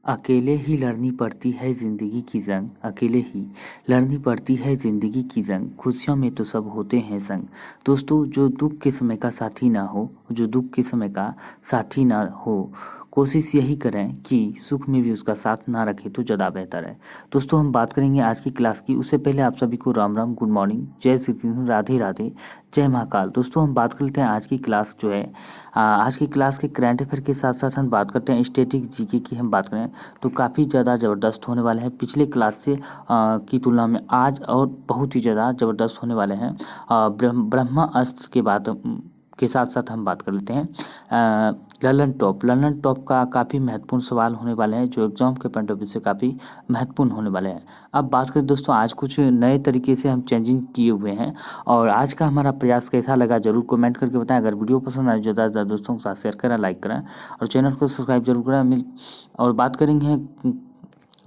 अकेले ही लड़नी पड़ती है ज़िंदगी की जंग, अकेले ही लड़नी पड़ती है ज़िंदगी की जंग, खुशियों में तो सब होते हैं संग। दोस्तों, जो दुख के समय का साथी ना हो, जो दुख के समय का साथी ना हो, कोशिश यही करें कि सुख में भी उसका साथ ना रखें तो ज़्यादा बेहतर है। दोस्तों, हम बात करेंगे आज की क्लास की। उससे पहले आप सभी को राम राम, गुड मॉर्निंग, जय श्री कृष्ण, राधे राधे, जय महाकाल। दोस्तों, हम बात कर लेते हैं आज की क्लास जो है आज की क्लास के करंट अफेयर के साथ साथ हम बात करते हैं स्टैटिक जीके की। हम बात करें तो काफ़ी ज़्यादा ज़बरदस्त होने वाले हैं पिछले क्लास से की तुलना में आज, और बहुत ही ज़्यादा ज़बरदस्त होने वाले हैं। ब्रह्मास्त्र के बाद के साथ साथ हम बात कर लेते हैं ललन टॉप का काफ़ी महत्वपूर्ण सवाल होने वाले हैं जो एग्जाम के पॉइंट ऑफ व्यू से काफ़ी महत्वपूर्ण होने वाले हैं। अब बात करें दोस्तों, आज कुछ नए तरीके से हम चेंजिंग किए हुए हैं और आज का हमारा प्रयास कैसा लगा जरूर कमेंट करके बताएं। अगर वीडियो पसंद आए ज़्यादा से ज़्यादा दोस्तों के साथ शेयर करें, लाइक करें और चैनल को सब्सक्राइब जरूर करें। और बात करेंगे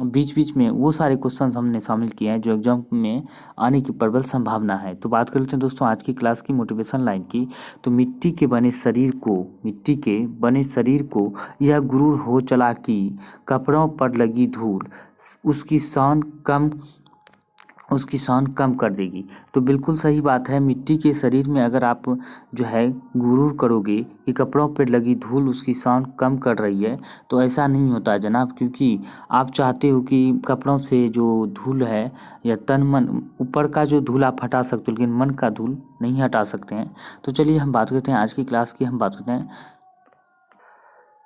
बीच बीच में वो सारे क्वेश्चन हमने शामिल किए हैं जो एग्जाम में आने की प्रबल संभावना है। तो बात कर लेते हैं दोस्तों आज की क्लास की मोटिवेशन लाइन की। तो मिट्टी के बने शरीर को यह गुरूर हो चला कि कपड़ों पर लगी धूल उसकी शान कम कर देगी। तो बिल्कुल सही बात है, मिट्टी के शरीर में अगर आप जो है गुरूर करोगे कि कपड़ों पर लगी धूल उसकी शान कम कर रही है, तो ऐसा नहीं होता है जनाब, क्योंकि आप चाहते हो कि कपड़ों से जो धूल है या तन मन ऊपर का जो धूल आप हटा सकते हो, लेकिन मन का धूल नहीं हटा सकते हैं। तो चलिए हम बात करते हैं आज की क्लास की। हम बात करते हैं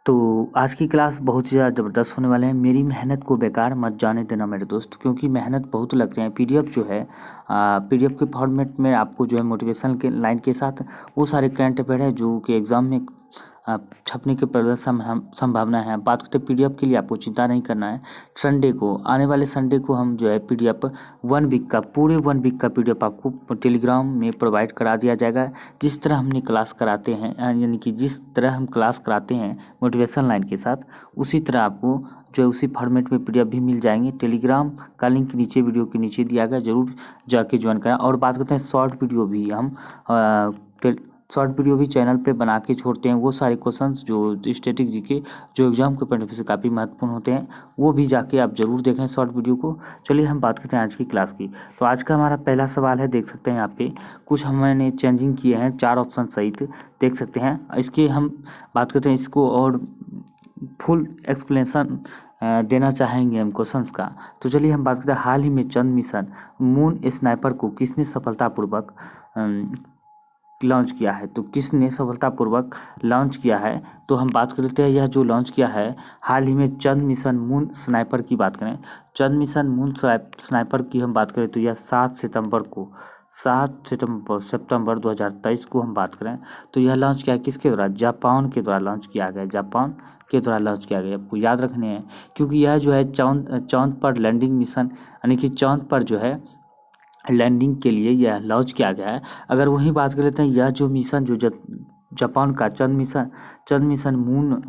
तो आज की क्लास बहुत ज़्यादा ज़बरदस्त होने वाले हैं। मेरी मेहनत को बेकार मत जाने देना मेरे दोस्त, क्योंकि मेहनत बहुत लगते हैं। पीडीएफ जो है पीडीएफ के फॉर्मेट में आपको जो है मोटिवेशन के लाइन के साथ वो सारे करंट अफेयर है जो कि एग्ज़ाम में छपने की प्रबल संभावना है। बात करते हैं पीडीएफ के लिए, आपको चिंता नहीं करना है। संडे को, आने वाले संडे को हम जो है पीडीएफ 1 वीक का, पूरे 1 वीक का पीडीएफ आपको टेलीग्राम में प्रोवाइड करा दिया जाएगा। जिस तरह हमने क्लास कराते हैं, यानी कि जिस तरह हम क्लास कराते हैं मोटिवेशन लाइन के साथ, उसी तरह आपको जो है उसी फॉर्मेट में पीडीएफ भी मिल जाएंगे। टेलीग्राम का लिंक नीचे वीडियो के नीचे दिया गया, जरूर जाके ज्वाइन करें। और बात करते हैं शॉर्ट वीडियो भी, हम शॉर्ट वीडियो भी चैनल पे बना के छोड़ते हैं। वो सारे क्वेश्चंस जो स्टैटिक जीके जो एग्जाम के पॉइंट ऑफ व्यू से काफ़ी महत्वपूर्ण होते हैं, वो भी जाके आप जरूर देखें शॉर्ट वीडियो को। चलिए हम बात करते हैं आज की क्लास की। तो आज का हमारा पहला सवाल है, देख सकते हैं यहाँ पे कुछ हमने चेंजिंग किए हैं 4 ऑप्शन सहित, देख सकते हैं। इसकी हम बात करते हैं, इसको और फुल एक्सप्लेनेशन देना चाहेंगे हम क्वेश्चंस का। तो चलिए हम बात करते हैं, हाल ही में चंद मिशन मून स्नाइपर को किसने सफलतापूर्वक लॉन्च किया है। तो किसने सफलतापूर्वक लॉन्च किया है, तो हम बात कर लेते हैं। यह जो लॉन्च किया है हाल ही में चंद मिशन मून स्नाइपर की बात करें, चंद मिशन मून स्नाइपर की हम बात करें तो यह 7 सितंबर 2023 को हम बात करें तो यह लॉन्च किया किसके द्वारा, जापान के द्वारा लॉन्च किया गया, जापान के द्वारा लॉन्च किया गया। आपको याद रखने हैं, क्योंकि यह जो है चांद पर लैंडिंग मिशन, यानी कि चांद पर जो है लैंडिंग के लिए यह लॉन्च किया गया है। अगर वही बात कर लेते हैं, यह जो मिशन जो जापान का चंद मिशन मून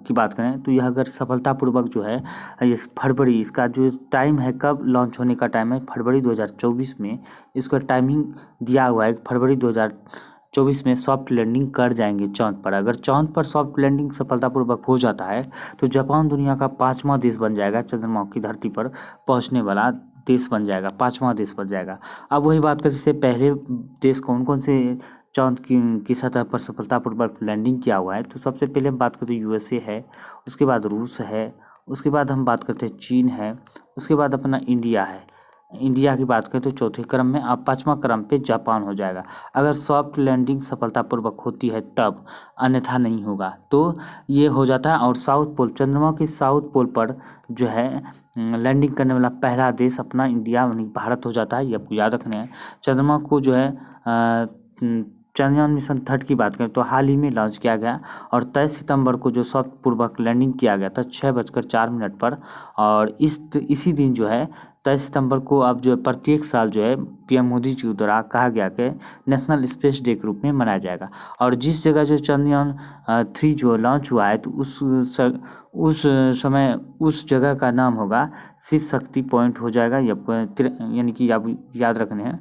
की बात करें तो यह अगर सफलतापूर्वक जो है इस फरवरी, इसका जो टाइम है, कब लॉन्च होने का टाइम है, फरवरी 2024 में इसका टाइमिंग दिया हुआ है। फरवरी 2024 में सॉफ्ट लैंडिंग कर जाएंगे चांद पर। अगर चांद पर सॉफ्ट लैंडिंग सफलतापूर्वक हो जाता है तो जापान दुनिया का 5वां देश बन जाएगा, चंद्रमा की धरती पर पहुंचने वाला देश बन जाएगा, 5वां देश बन जाएगा। अब वही बात करें, इससे पहले देश कौन कौन से चांद की सतह पर सफलतापूर्वक लैंडिंग किया हुआ है, तो सबसे पहले हम बात करते हैं यूएसए है, उसके बाद रूस है, उसके बाद हम बात करते हैं चीन है, उसके बाद अपना इंडिया है। इंडिया की बात करें तो चौथे क्रम में, अब 5वां क्रम पे जापान हो जाएगा अगर सॉफ्ट लैंडिंग सफलतापूर्वक होती है तब, अन्यथा नहीं होगा। तो ये हो जाता है। और साउथ पोल, चंद्रमा के साउथ पोल पर जो है लैंडिंग करने वाला पहला देश अपना इंडिया यानी भारत हो जाता है, ये आपको याद रखना है। चंद्रमा को जो है चंद्रयान मिशन 3 की बात करें तो हाल ही में लॉन्च किया गया और 23 सितंबर को जो सफलतापूर्वक लैंडिंग किया गया था 6:04 पर। और इसी दिन जो है 23 सितंबर को अब जो प्रत्येक साल जो है पीएम मोदी जी द्वारा कहा गया कि नेशनल स्पेस डे के रूप में मनाया जाएगा। और जिस जगह जो चंद्रयान 3 जो लॉन्च हुआ है तो उस समय उस जगह का नाम होगा शिव शक्ति पॉइंट हो जाएगा, यानी कि आप याद रखने हैं।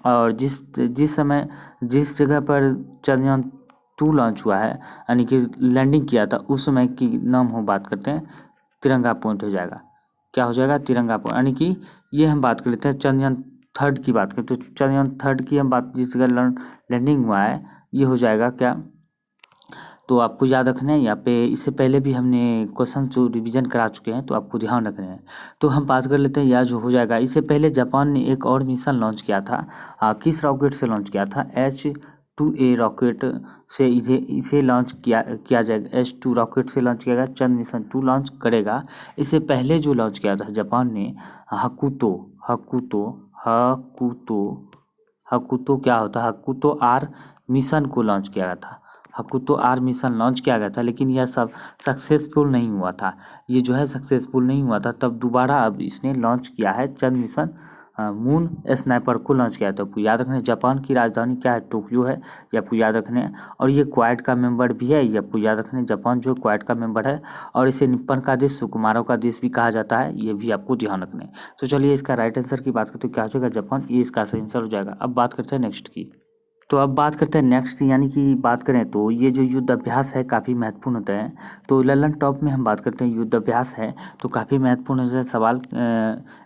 और जिस जगह पर चंद्रयान 2 लॉन्च हुआ है, यानी कि लैंडिंग किया था, उस समय की नाम हम बात करते हैं तिरंगा पॉइंट हो जाएगा। क्या हो जाएगा? तिरंगा पॉइंट। यानी कि ये हम बात कर लेते हैं चंद्रयान 3 की बात करें तो चंद्रयान 3 की हम बात, जिस जगह लैंडिंग हुआ है ये हो जाएगा क्या, तो आपको याद रखना है। यहाँ पे इससे पहले भी हमने क्वेश्चन जो रिवीजन करा चुके हैं, तो आपको ध्यान रखना है। तो हम बात कर लेते हैं यह जो हो जाएगा। इससे पहले जापान ने एक और मिशन लॉन्च किया था। किस रॉकेट से लॉन्च किया था? H2A रॉकेट से इसे लॉन्च किया जाएगा। H2 रॉकेट से लॉन्च किया गया। चंद्र मिशन 2 लॉन्च करेगा। इससे पहले जो लॉन्च किया था जापान ने हकुतो हकुतो हकुतो हकुतो क्या होता है? हकुतो आर मिशन को लॉन्च किया गया था। हकुतो आर मिशन लॉन्च किया गया था, लेकिन यह सब सक्सेसफुल नहीं हुआ था। ये जो है सक्सेसफुल नहीं हुआ था, तब दोबारा अब इसने लॉन्च किया है चंद्र मिशन मून स्नाइपर को लॉन्च किया था। आपको याद रखना है जापान की राजधानी क्या है? टोक्यो है, ये आपको याद रखना है। और ये क्वाड का मेंबर भी है, ये आपको याद रखना है। जापान जो क्वाड का मेंबर है और इसे निप्पन का देश, सुकुमारों का देश भी कहा जाता है, ये भी आपको ध्यान रखना है। तो चलिए इसका राइट आंसर की बात करते हैं, क्या हो जाएगा? जापान, ये इसका सही आंसर हो जाएगा। अब बात करते हैं नेक्स्ट की। तो अब बात करते हैं नेक्स्ट, यानी कि बात करें तो ये जो युद्ध अभ्यास है काफ़ी महत्वपूर्ण होता है। तो ललन टॉप में हम बात करते हैं युद्ध अभ्यास है, तो काफ़ी महत्वपूर्ण है सवाल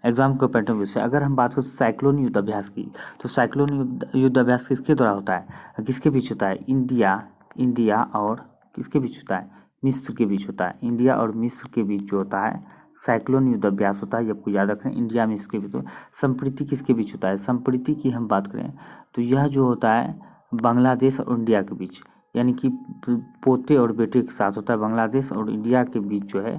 एग्जाम के पैटर्न में से। अगर हम बात करें साइक्लोन युद्ध अभ्यास की, तो साइक्लोन युद्ध अभ्यास किसके द्वारा होता है? किसके बीच होता है? इंडिया और किसके बीच होता है? मिस्र के बीच होता है। इंडिया और मिस्र के बीच जो होता है साइक्लोन युद्ध अभ्यास होता है, ये आपको याद रखना है। इंडिया में इसके बीच। संप्रीति किसके बीच होता है? संप्रीति की हम बात करें तो यह जो होता है बांग्लादेश और इंडिया के बीच, यानी कि पोते और बेटे के साथ होता है। बांग्लादेश और इंडिया के बीच जो है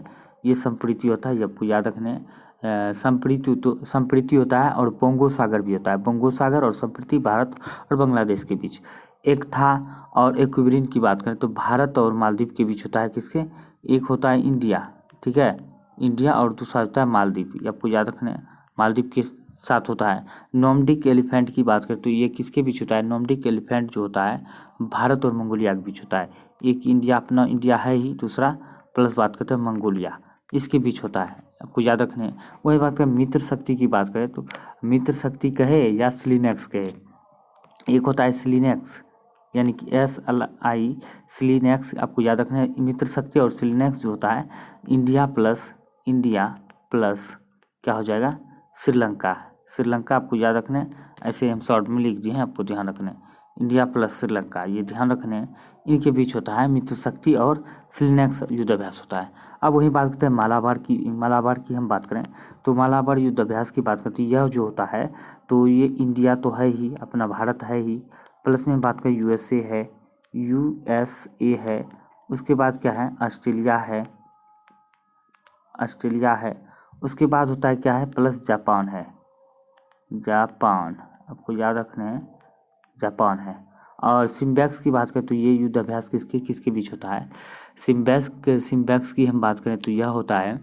ये संप्रीति होता है, ये आपको याद रखना है। संप्रीति होता है और बोंगो सागर भी होता है। बोंगो सागर और संप्रीति भारत और बांग्लादेश के बीच एक था। और इक्विलिब्रियम की बात करें तो भारत और मालदीव के बीच होता है। किसके? एक होता है इंडिया, ठीक है, इंडिया, और दूसरा होता है मालदीव, ये आपको याद रखना है। मालदीव के साथ होता है। नोमडिक एलिफेंट की बात करें तो ये किसके बीच होता है? नोमडिक एलिफेंट जो होता है भारत और मंगोलिया के बीच होता है। एक इंडिया, अपना इंडिया है ही, दूसरा प्लस बात करते हैं मंगोलिया, इसके बीच होता है, आपको याद रखने हैं। वही बात करें मित्र शक्ति की बात करें तो मित्र शक्ति कहे या सिलिनेक्स कहे, एक होता है सिलिनेक्स, यानी कि SLI सिलिनेक्स, आपको याद रखना है। मित्र शक्ति और सिलिनेक्स जो होता है इंडिया प्लस क्या हो जाएगा? श्रीलंका। श्रीलंका आपको याद रखना है, ऐसे हम शॉर्ट में लिख दिए हैं, आपको ध्यान रखना है। इंडिया प्लस श्रीलंका, ये ध्यान रखने हैं। इनके बीच होता है मित्र शक्ति और सिलिनेक्स युद्धाभ्यास होता है। अब वही बात करते हैं मालाबार की हम बात करें तो मालाबार युद्धाभ्यास की बात करते हैं। यह जो होता है तो ये इंडिया तो है ही, अपना भारत है ही, प्लस में बात करें USA है, उसके बाद क्या है? ऑस्ट्रेलिया है, उसके बाद होता है क्या है? प्लस जापान है। जापान आपको याद रखना है, जापान है। और सिम्बैक्स की बात करें तो ये युद्ध अभ्यास किसके बीच होता है? सिम्बैक्स की हम बात करें तो यह होता है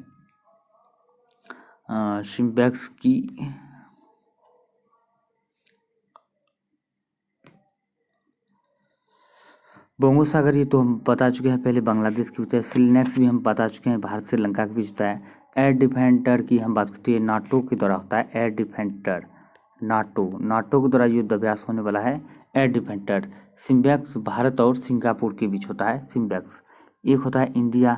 सिम्बैक्स की बोंगो सागर, ये तो हम बता चुके हैं पहले, बांग्लादेश की होता है। सिलिनेक्स भी हम बता चुके हैं, भारत श्रीलंका के बीच होता है। एयर डिफेंडर की हम बात करते हैं, नाटो के द्वारा होता है। एयर डिफेंडर नाटो के द्वारा युद्ध अभ्यास होने वाला है एयर डिफेंडर। सिम्बैक्स भारत और सिंगापुर के बीच होता है। सिम्बैक्स एक होता है इंडिया,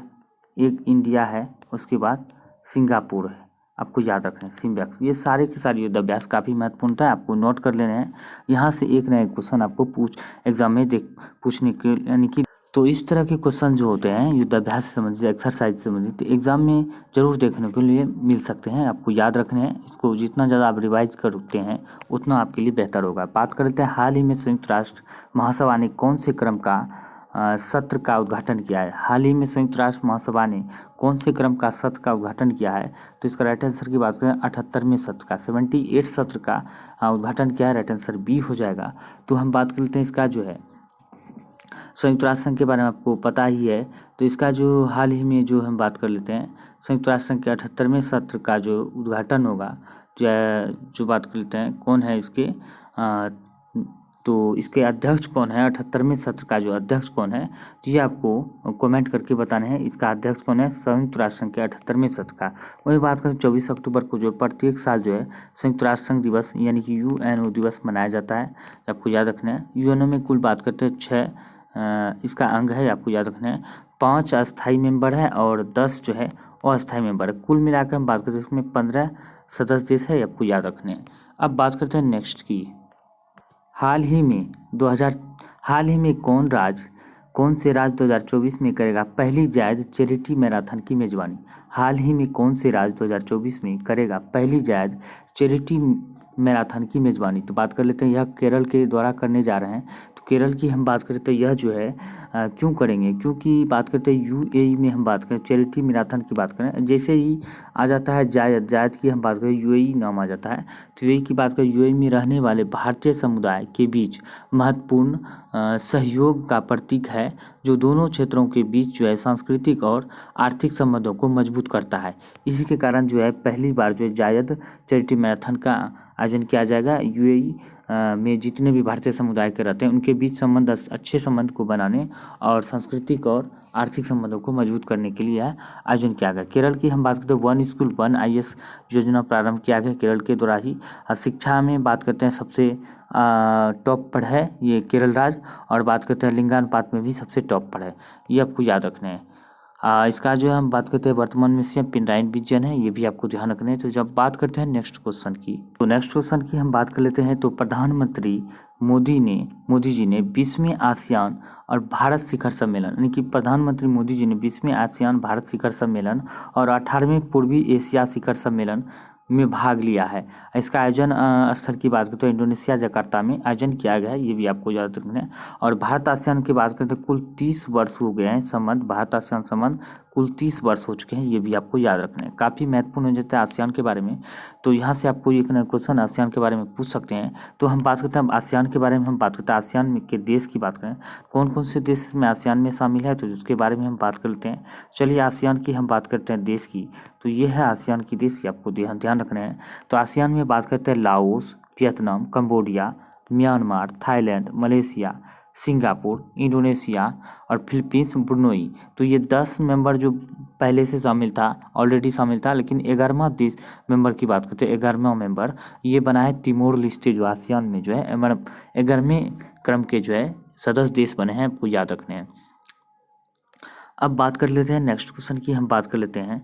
एक इंडिया है, उसके बाद सिंगापुर है, आपको याद रखना है सिम्बैक्स। ये सारे के सारे युद्ध अभ्यास काफ़ी महत्वपूर्ण है, आपको नोट कर लेने हैं। यहाँ से एक ना एक क्वेश्चन आपको एग्जाम में पूछने के, यानी कि तो इस तरह के क्वेश्चन जो होते हैं युद्ध अभ्यास से संबंधित, एक्सरसाइज से संबंधित, एग्जाम में जरूर देखने के लिए मिल सकते हैं। आपको याद रखने हैं, इसको जितना ज़्यादा आप रिवाइज करते हैं उतना आपके लिए बेहतर होगा। बात करते हैं हाल ही में संयुक्त राष्ट्र महासभा ने कौन से क्रम का सत्र का उद्घाटन किया है? हाल ही में संयुक्त राष्ट्र महासभा ने कौन से क्रम का सत्र का उद्घाटन किया है? तो इसका राइट आंसर की बात करें 78वें सत्र का, 78 सत्र का उद्घाटन किया है। राइट आंसर बी हो जाएगा। तो हम बात कर लेते हैं इसका जो है संयुक्त राष्ट्र संघ के बारे में आपको पता ही है, तो इसका जो हाल ही में जो हम बात कर लेते हैं संयुक्त राष्ट्र संघ के 78वें सत्र का जो उद्घाटन होगा, जो बात कर लेते हैं कौन है इसके तो इसके अध्यक्ष कौन है? 78वें सत्र का जो अध्यक्ष कौन है, तो ये आपको कमेंट करके बताने हैं। इसका अध्यक्ष कौन है संयुक्त राष्ट्र संघ के 78वें सत्र का। वही बात करें 24 अक्टूबर को जो प्रत्येक साल जो है संयुक्त राष्ट्र संघ दिवस यानी कि UNO दिवस मनाया जाता है, आपको याद रखना है। UNO में कुल बात करते हैं 6 इसका अंग है, आपको याद रखना है। 5 अस्थाई मेंबर है और 10 जो है अस्थायी मेंबर है। कुल मिलाकर हम बात करते हैं इसमें 15 सदस्य देश है, आपको याद रखने हैं। अब बात करते हैं नेक्स्ट की। हाल ही में 2000 हाल ही में कौन से राज्य 2024 में करेगा पहली जायद चैरिटी मैराथन की मेजबानी? हाल ही में कौन से राज्य 2024 में करेगा पहली जायद चैरिटी मैराथन की मेजबानी? तो बात कर लेते हैं, यह केरल के द्वारा करने जा रहे हैं। तो केरल की हम बात करें तो यह जो है क्यों करेंगे, क्योंकि बात करते हैं यूएई में हम बात करें चैरिटी मैराथन की बात करें, जैसे ही आ जाता है जायद की हम बात करें यूएई नाम आ जाता है। तो यूएई की बात करें, यूएई में रहने वाले भारतीय समुदाय के बीच महत्वपूर्ण सहयोग का प्रतीक है, जो दोनों क्षेत्रों के बीच जो है सांस्कृतिक और आर्थिक संबंधों को मजबूत करता है। इसी के कारण जो है पहली बार जो है जायद चैरिटी मैराथन का आयोजन किया जाएगा। यूएई में जितने भी भारतीय समुदाय के रहते हैं उनके बीच अच्छे संबंध को बनाने और सांस्कृतिक और आर्थिक संबंधों को मजबूत करने के लिए यह आयोजन किया गया। केरल की हम बात करते हैं, वन स्कूल वन आईएएस योजना प्रारंभ किया गया केरल के द्वारा ही। शिक्षा में बात करते हैं सबसे टॉप पर है ये केरल राज्य, और बात करते हैं लिंगानुपात में भी सबसे टॉप पर है, ये आपको याद रखने हैं। इसका जो है हम बात करते हैं वर्तमान में सीएम पिनराई विजयन है, ये भी आपको ध्यान रखना है। तो जब बात करते हैं नेक्स्ट क्वेश्चन की, तो नेक्स्ट क्वेश्चन की हम बात कर लेते हैं। तो प्रधानमंत्री मोदी जी ने 20वें आसियान और भारत शिखर सम्मेलन, यानी कि प्रधानमंत्री मोदी जी ने 20वें आसियान भारत शिखर सम्मेलन और 18वें पूर्वी एशिया शिखर सम्मेलन में भाग लिया है। इसका आयोजन स्थल की बात करें तो इंडोनेशिया जकार्ता में आयोजन किया गया है, ये भी आपको याद रखना है। और भारत आसियान की बात करें तो कुल 30 वर्ष हो गए हैं संबंध, भारत आसियान संबंध कुल 30 वर्ष हो चुके हैं, ये भी आपको याद रखना है। काफ़ी महत्वपूर्ण हो जाता है आसियान के बारे में, तो यहाँ से आपको एक क्वेश्चन आसियान के बारे में पूछ सकते हैं। तो हम बात करते हैं आसियान के बारे में, हम बात करते हैं आसियान के देश की बात करें, कौन कौन से देश में आसियान में शामिल है, तो उसके बारे में हम बात करते हैं। चलिए आसियान की हम बात करते हैं देश की, तो ये है आसियान की देश, ये आपको ध्यान रखना है। तो आसियान में बात करते हैं Laos, Vietnam, Cambodia, Myanmar, Thailand, Malaysia, Singapore, Indonesia और फिलीपींस, ब्रुनई। तो ये 10 मेंबर जो पहले से शामिल था, ऑलरेडी शामिल था, लेकिन 11वां देश मेंबर की बात करते हैं, 11वां मेंबर ये बना है तिमोर लेस्टे, जो आसियान में जो है मतलब 11वें क्रम के जो है सदस्य देश बने हैं, आपको याद रखने हैं। अब बात कर लेते हैं नेक्स्ट क्वेश्चन की, हम बात कर लेते हैं।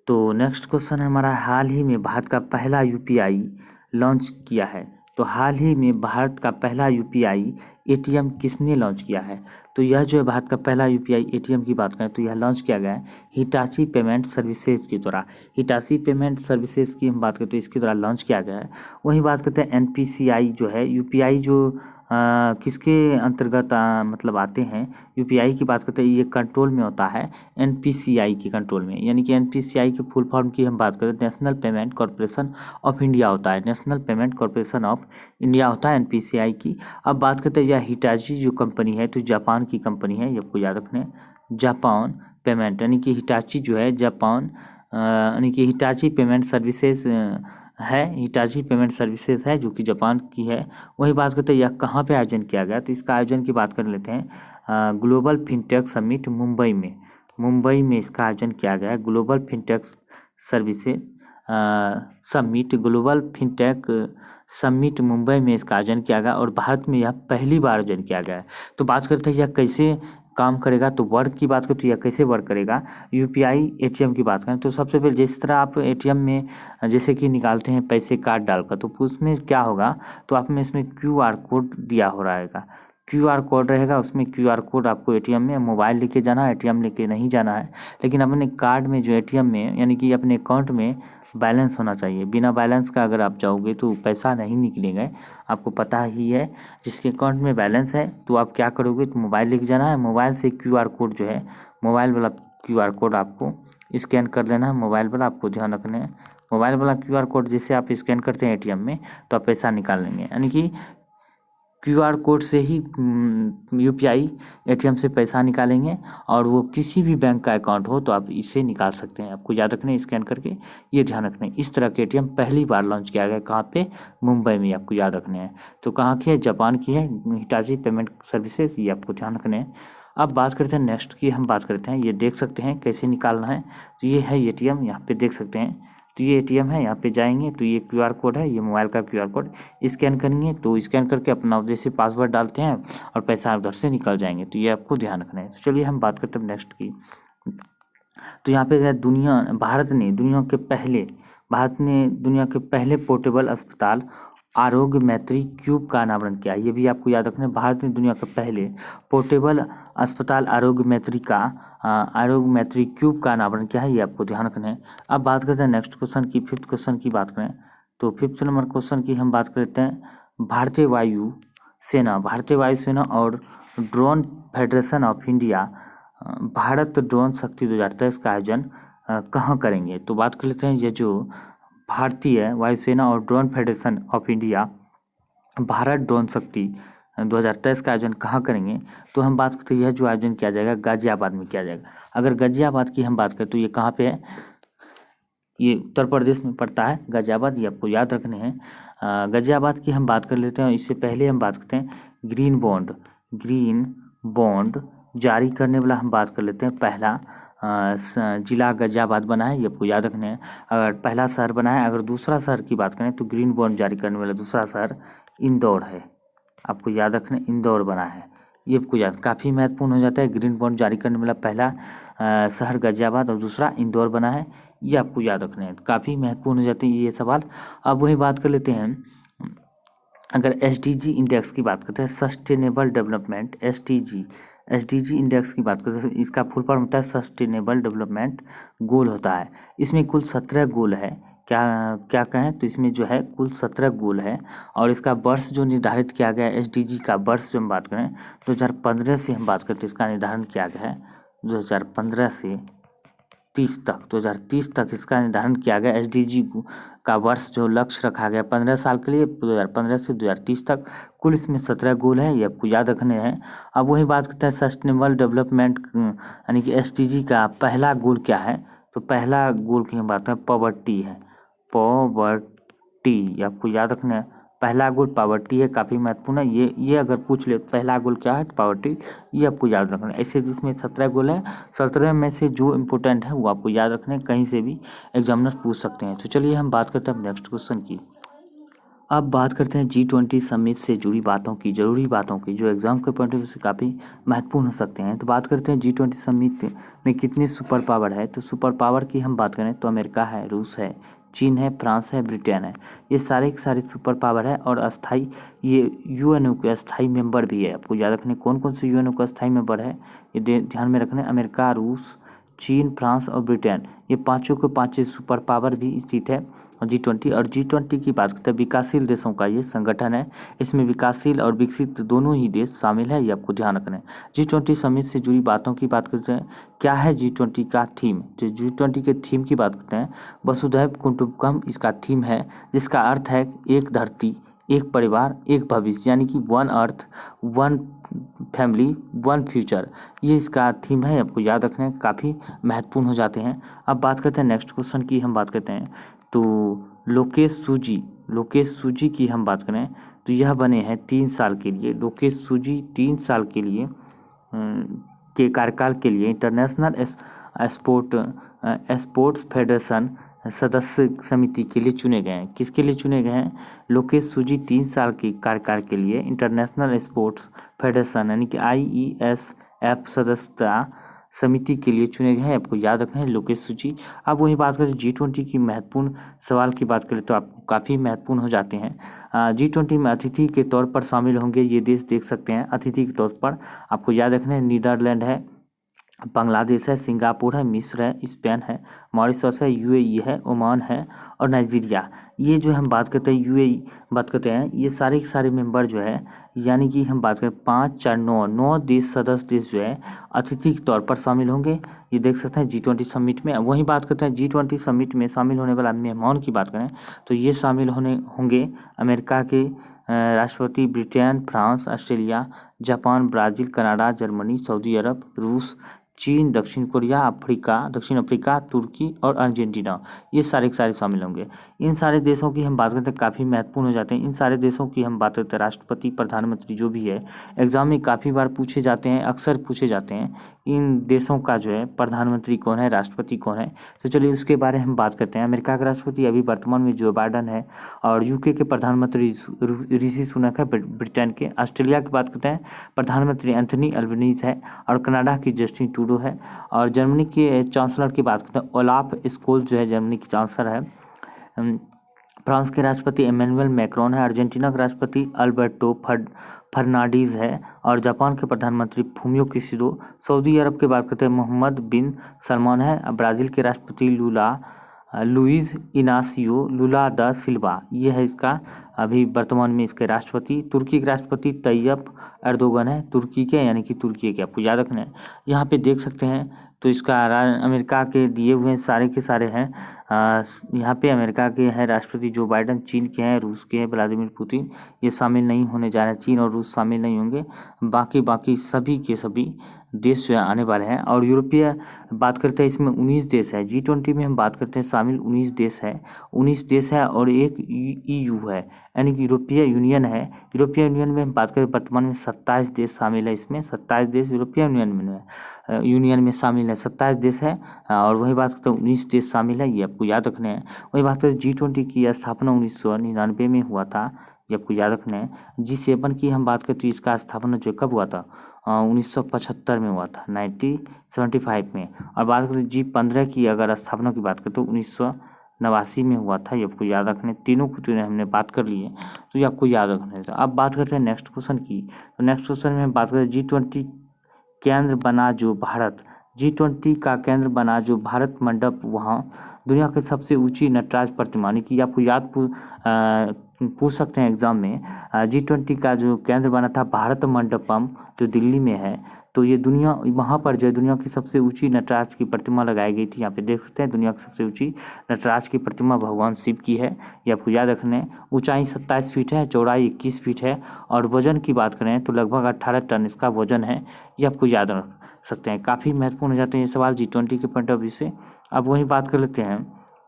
तो नेक्स्ट क्वेश्चन है हमारा, हाल ही में भारत का पहला यूपीआई लॉन्च किया है। तो हाल ही में भारत का पहला यूपीआई एटीएम किसने लॉन्च किया है? तो यह जो है भारत का पहला यूपीआई एटीएम की बात करें तो यह लॉन्च किया गया है हिटाची पेमेंट सर्विसेज के द्वारा। हिटाची पेमेंट सर्विसेज की हम बात करें तो इसके द्वारा लॉन्च किया गया है। वहीं बात करते हैं एनपीसीआई जो है यूपीआई जो किसके अंतर्गत मतलब आते हैं, यूपीआई की बात करते हैं, ये कंट्रोल में होता है एनपीसीआई के कंट्रोल में, यानी कि एनपीसीआई के फुल फॉर्म की हम बात करें national payment corporation of India होता है, national payment corporation of India होता है एनपीसीआई की। अब बात करते हैं यह हिटाची जो कंपनी है तो जापान की कंपनी है, ये आपको याद रखना है। जापान पेमेंट यानी कि हिटाची जो है जापान यानी कि हिटाची पेमेंट सर्विसेज है, हिटाची पेमेंट सर्विसेज है जो कि जापान की है। वही बात करते हैं यह कहाँ पे आयोजन किया गया, तो इसका आयोजन की बात कर लेते हैं ग्लोबल फिनटेक समिट मुंबई में इसका आयोजन किया गया है। Global fintech services summit, global fintech summit Mumbai में इसका आयोजन किया गया और भारत में यह पहली बार आयोजन किया गया है। तो बात करते हैं यह कैसे काम करेगा, तो वर्क की बात करें तो यह कैसे वर्क करेगा। यूपीआई एटीएम की बात करें तो सबसे पहले जिस तरह आप एटीएम में जैसे कि निकालते हैं पैसे कार्ड डालकर, तो उसमें क्या होगा, तो आप में इसमें क्यूआर कोड दिया हो रहेगा, क्यूआर कोड रहेगा, उसमें क्यूआर कोड आपको एटीएम में मोबाइल लेके जाना है, एटीएम लेके नहीं जाना है। लेकिन अपने कार्ड में जो एटीएम में यानी कि अपने अकाउंट में बैलेंस होना चाहिए, बिना बैलेंस का अगर आप जाओगे तो पैसा नहीं निकलेगा, आपको पता ही है। जिसके अकाउंट में बैलेंस है तो आप क्या करोगे, तो मोबाइल लेके जाना है, मोबाइल से क्यूआर कोड जो है मोबाइल वाला क्यूआर कोड आपको स्कैन कर लेना है, मोबाइल वाला आपको ध्यान रखना है। मोबाइल वाला क्यूआर कोड जैसे आप स्कैन करते हैं एटीएम में तो आप पैसा निकाल लेंगे, यानी कि क्यूआर कोड से ही यूपीआई एटीएम से पैसा निकालेंगे और वो किसी भी बैंक का अकाउंट हो तो आप इसे निकाल सकते हैं, आपको याद रखना है स्कैन करके, ये ध्यान रखना है। इस तरह के एटीएम पहली बार लॉन्च किया गया, कहाँ पे, मुंबई में, आपको याद रखने हैं। तो कहाँ की है, जापान की है हिटाची पेमेंट सर्विसेज, ये आपको ध्यान रखना है। अब बात करते हैं नेक्स्ट की, हम बात करते हैं, ये देख सकते हैं कैसे निकालना है। तो ये है एटीएम, यहाँ पे देख सकते हैं, तो ये एटीएम है, यहाँ पे जाएंगे तो ये क्यूआर कोड है, ये मोबाइल का क्यूआर कोड स्कैन करेंगे, तो स्कैन करके अपना जैसे पासवर्ड डालते हैं और पैसा उधर से निकल जाएंगे, तो ये आपको ध्यान रखना है। तो चलिए हम बात करते हैं नेक्स्ट की। तो यहाँ पे भारत ने दुनिया के पहले पोर्टेबल अस्पताल आरोग्य मैत्री क्यूब का अनावरण किया। ये भी आपको याद रखना है, भारत ने दुनिया के पहले पोर्टेबल अस्पताल आरोग्य मैत्री क्यूब का अनावरण किया है, ये आपको ध्यान रखना है। अब बात करते हैं नेक्स्ट क्वेश्चन की, फिफ्थ क्वेश्चन की बात करें तो फिफ्थ नंबर क्वेश्चन की हम बात करते हैं भारतीय वायुसेना और drone federation of India Bharat drone शक्ति 2023 का आयोजन कहाँ करेंगे। तो बात कर लेते हैं, ये जो भारतीय वायुसेना और drone federation of India Bharat drone शक्ति 2023 का आयोजन कहाँ करेंगे। तो हम बात करते हैं यह जो आयोजन किया जाएगा गाजियाबाद में किया जाएगा। अगर गाजियाबाद की हम बात करें तो ये कहाँ पे है, ये उत्तर प्रदेश में पड़ता है गाजियाबाद, ये आपको याद रखने हैं। गाजियाबाद की हम बात कर लेते हैं। इससे पहले हम बात करते हैं ग्रीन बॉन्ड जारी करने वाला हम बात कर लेते हैं। पहला जिला गाजियाबाद बना है, ये आपको याद रखने हैं। अगर पहला शहर बना है, अगर दूसरा शहर की बात करें तो ग्रीन बॉन्ड जारी करने वाला दूसरा शहर इंदौर है, आपको याद रखना, इंदौर बना है, ये आपको याद काफ़ी महत्वपूर्ण हो जाता है। ग्रीन बॉन्ड जारी करने वाला पहला शहर गाजियाबाद और दूसरा इंदौर बना है, ये आपको याद रखना है, काफ़ी महत्वपूर्ण हो जाते हैं ये सवाल। अब वही बात कर लेते हैं, अगर SDG इंडेक्स की बात करते हैं, सस्टेनेबल डेवलपमेंट SDG इंडेक्स की बात करते हैं, इसका फुल फॉर्म होता है सस्टेनेबल डेवलपमेंट गोल होता है। इसमें कुल 17 गोल है, क्या कहें तो इसमें जो है कुल 17 गोल है। और इसका वर्ष जो निर्धारित किया गया है SDG का वर्ष जो हम बात करें 2015 से हम बात करते हैं, इसका निर्धारण किया गया है 2015 से 2030 तक इसका निर्धारण किया गया। SDG का वर्ष जो लक्ष्य रखा गया 15 साल के लिए, 2015 से 2030 तक। कुल इसमें 17 गोल है, ये आपको याद रखने हैं। अब वही बात करते हैं सस्टेनेबल डेवलपमेंट यानी कि SDG का पहला गोल क्या है। तो पहला गोल की हम बात करें पॉवर्टी है, पॉवर्टी आपको याद रखना है। पहला गोल पॉवर्टी है, काफ़ी महत्वपूर्ण है ये अगर पूछ ले पहला गोल क्या है पॉवर्टी, ये आपको याद रखना है। ऐसे जिसमें 17 गोल है, 17 में से जो इम्पोर्टेंट है वो आपको याद रखना है, कहीं से भी एग्जामिनर पूछ सकते हैं। तो चलिए हम बात करते हैं नेक्स्ट क्वेश्चन की। अब बात करते हैं G20 समिट से जुड़ी जरूरी बातों की जो एग्जाम के पॉइंट ऑफ व्यू से काफ़ी महत्वपूर्ण हो सकते हैं। तो बात करते हैं G20 समिट में कितने सुपर पावर है। तो सुपर पावर की हम बात करें तो अमेरिका है, रूस है, चीन है, फ्रांस है, ब्रिटेन है, ये सारे के सारे सुपर पावर है। और अस्थाई ये UNO के अस्थाई मेंबर भी है, आपको याद रखने कौन कौन से UNO का अस्थाई मेंबर है, ये ध्यान में रखना है। अमेरिका, रूस, चीन, फ्रांस और ब्रिटेन, ये पाँचों के पाँचों सुपर पावर भी स्थित है G20। और G20 की बात करते हैं विकासशील देशों का ये संगठन है, इसमें विकासशील और विकसित दोनों ही देश शामिल है, ये आपको ध्यान रखना है। G20 समिट से जुड़ी बातों की बात करते हैं, क्या है G20 का थीम। तो G20 के थीम की बात करते हैं वसुधैव कुटुंबकम इसका थीम है, जिसका अर्थ है एक धरती, एक परिवार, एक भविष्य, यानी कि one earth, one family, one future, ये इसका थीम है, आपको याद रखना है, काफ़ी महत्वपूर्ण हो जाते हैं। अब बात करते हैं नेक्स्ट क्वेश्चन की, हम बात करते हैं तो लोकेश सूजी की हम बात करें तो यह बने हैं 3 साल के लिए। लोकेश सूजी 3 साल के लिए के कार्यकाल के लिए इंटरनेशनल स्पोर्ट्स फेडरेशन सदस्य समिति के लिए चुने गए हैं। किसके लिए चुने गए हैं। लोकेश सूजी 3 साल की कार्यकाल के लिए इंटरनेशनल स्पोर्ट्स फेडरेशन यानी कि IESF सदस्यता समिति के लिए चुने गए हैं, आपको याद रखना है लोकेश सूजी। अब वही बात करें G20 की महत्वपूर्ण सवाल की बात करें तो आपको काफ़ी महत्वपूर्ण हो जाते हैं। G20 में अतिथि के तौर पर शामिल होंगे ये देश, देख सकते हैं अतिथि के तौर पर, आपको याद रखना है नीदरलैंड है, बांग्लादेश है, सिंगापुर है, मिस्र है, स्पेन है, मॉरिशस है, UAE है, ओमान है और नाइजीरिया। ये जो हम बात करते हैं UAE बात करते हैं, ये सारे के सारे मेंबर जो है, यानी कि हम बात करें 5, 4, 9 देश सदस्य देश जो है अतिथि के तौर पर शामिल होंगे, ये देख सकते हैं G20 समिट में। वहीं बात करते हैं G20 समिट में शामिल होने वाला मेहमान की बात करें तो ये शामिल होंगे अमेरिका के राष्ट्रपति, Britain, France, Australia, Japan, Brazil, Canada, Germany, सऊदी अरब, रूस, चीन, दक्षिण अफ्रीका, तुर्की और अर्जेंटीना, ये सारे के सारे शामिल होंगे। इन सारे देशों की हम बात करते हैं काफ़ी महत्वपूर्ण हो जाते हैं। इन सारे देशों की हम बात करते हैं राष्ट्रपति, प्रधानमंत्री जो भी है, एग्जाम में काफ़ी बार पूछे जाते हैं, अक्सर पूछे जाते हैं इन देशों का जो है प्रधानमंत्री कौन है, राष्ट्रपति कौन है। तो चलिए उसके बारे में हम बात करते हैं। अमेरिका का राष्ट्रपति अभी वर्तमान में जो बाइडन है और UK के प्रधानमंत्री ऋषि सुनक है ब्रिटेन के। ऑस्ट्रेलिया की बात करते हैं प्रधानमंत्री एंथनी अल्बनीज है और कनाडा की जस्टिन जूडो है। और जर्मनी के चांसलर की बात करते हैं, ओलाफ स्कोल जो है जर्मनी की चांसलर है। फ्रांस के राष्ट्रपति इमैनुअल मैक्रोन है। अर्जेंटीना के राष्ट्रपति अल्बर्टो फर्नांडीज है। और जापान के प्रधानमंत्री फूमियो किशिडो। सऊदी अरब की बात करते हैं, मोहम्मद बिन सलमान है। ब्राज़ील के राष्ट्रपति लुइज इनासियो लुला दा सिल्वा, ये है इसका अभी वर्तमान में इसके राष्ट्रपति। तुर्की के राष्ट्रपति तैयब एर्दोगन है, तुर्की के यानी कि तुर्की के, आपको याद रखना है। यहाँ पे देख सकते हैं तो इसका अमेरिका के दिए हुए हैं, सारे के सारे हैं। यहाँ पे अमेरिका के हैं राष्ट्रपति जो बाइडन, चीन के हैं, रूस के हैं व्लादिमीर पुतिन, ये शामिल नहीं होने जा रहे हैं, चीन और रूस शामिल नहीं होंगे। बाकी सभी के सभी देश जो है आने वाले हैं। और यूरोपीय बात करते हैं, इसमें 19 देश है। G20 में हम बात करते हैं शामिल 19 देश है, 19 देश है और एक EU है यानी कि यूरोपीय यूनियन है। यूरोपीय यूनियन में हम बात करें वर्तमान में 27 देश शामिल है, इसमें 27 देश यूरोपीय यूनियन में शामिल है, 27 देश है। और वही बात करते हैं 19 देश शामिल है, ये आपको याद रखने हैं। वही बात करें G20 की स्थापना 1999 में हुआ था, ये आपको याद रखना है। G7 की हम बात करें तो इसका स्थापना जो कब हुआ था, 1975 में हुआ था, 1975 में। और बात करें G15 की अगर स्थापना की बात करें तो 1989 में हुआ था, ये आपको याद रखने। तीनों को जो हमने बात कर ली है तो ये आपको याद रखना है। तो अब बात करते हैं नेक्स्ट क्वेश्चन की। तो नेक्स्ट क्वेश्चन में हम बात करें G20 केंद्र बना जो भारत, G20 का केंद्र बना जो भारत मंडप, वहाँ दुनिया की सबसे ऊंची नटराज प्रतिमा, यानी कि आपको याद पूछ सकते हैं एग्जाम में। G20 का जो केंद्र बना था भारत मंडपम जो दिल्ली में है, तो ये दुनिया वहाँ पर जो है दुनिया की सबसे ऊंची नटराज की प्रतिमा लगाई गई थी। यहाँ पे देख सकते हैं दुनिया की सबसे ऊंची नटराज की प्रतिमा भगवान शिव की है, ये आपको याद रखना है। ऊंचाई 27 फीट है, चौड़ाई 21 फीट है। और वजन की बात करें तो लगभग 18 टन इसका वजन है, ये आपको याद रख सकते हैं। काफ़ी महत्वपूर्ण हो जाते हैं ये सवाल G20 के पॉइंट ऑफ व्यू से। अब वही बात कर लेते हैं,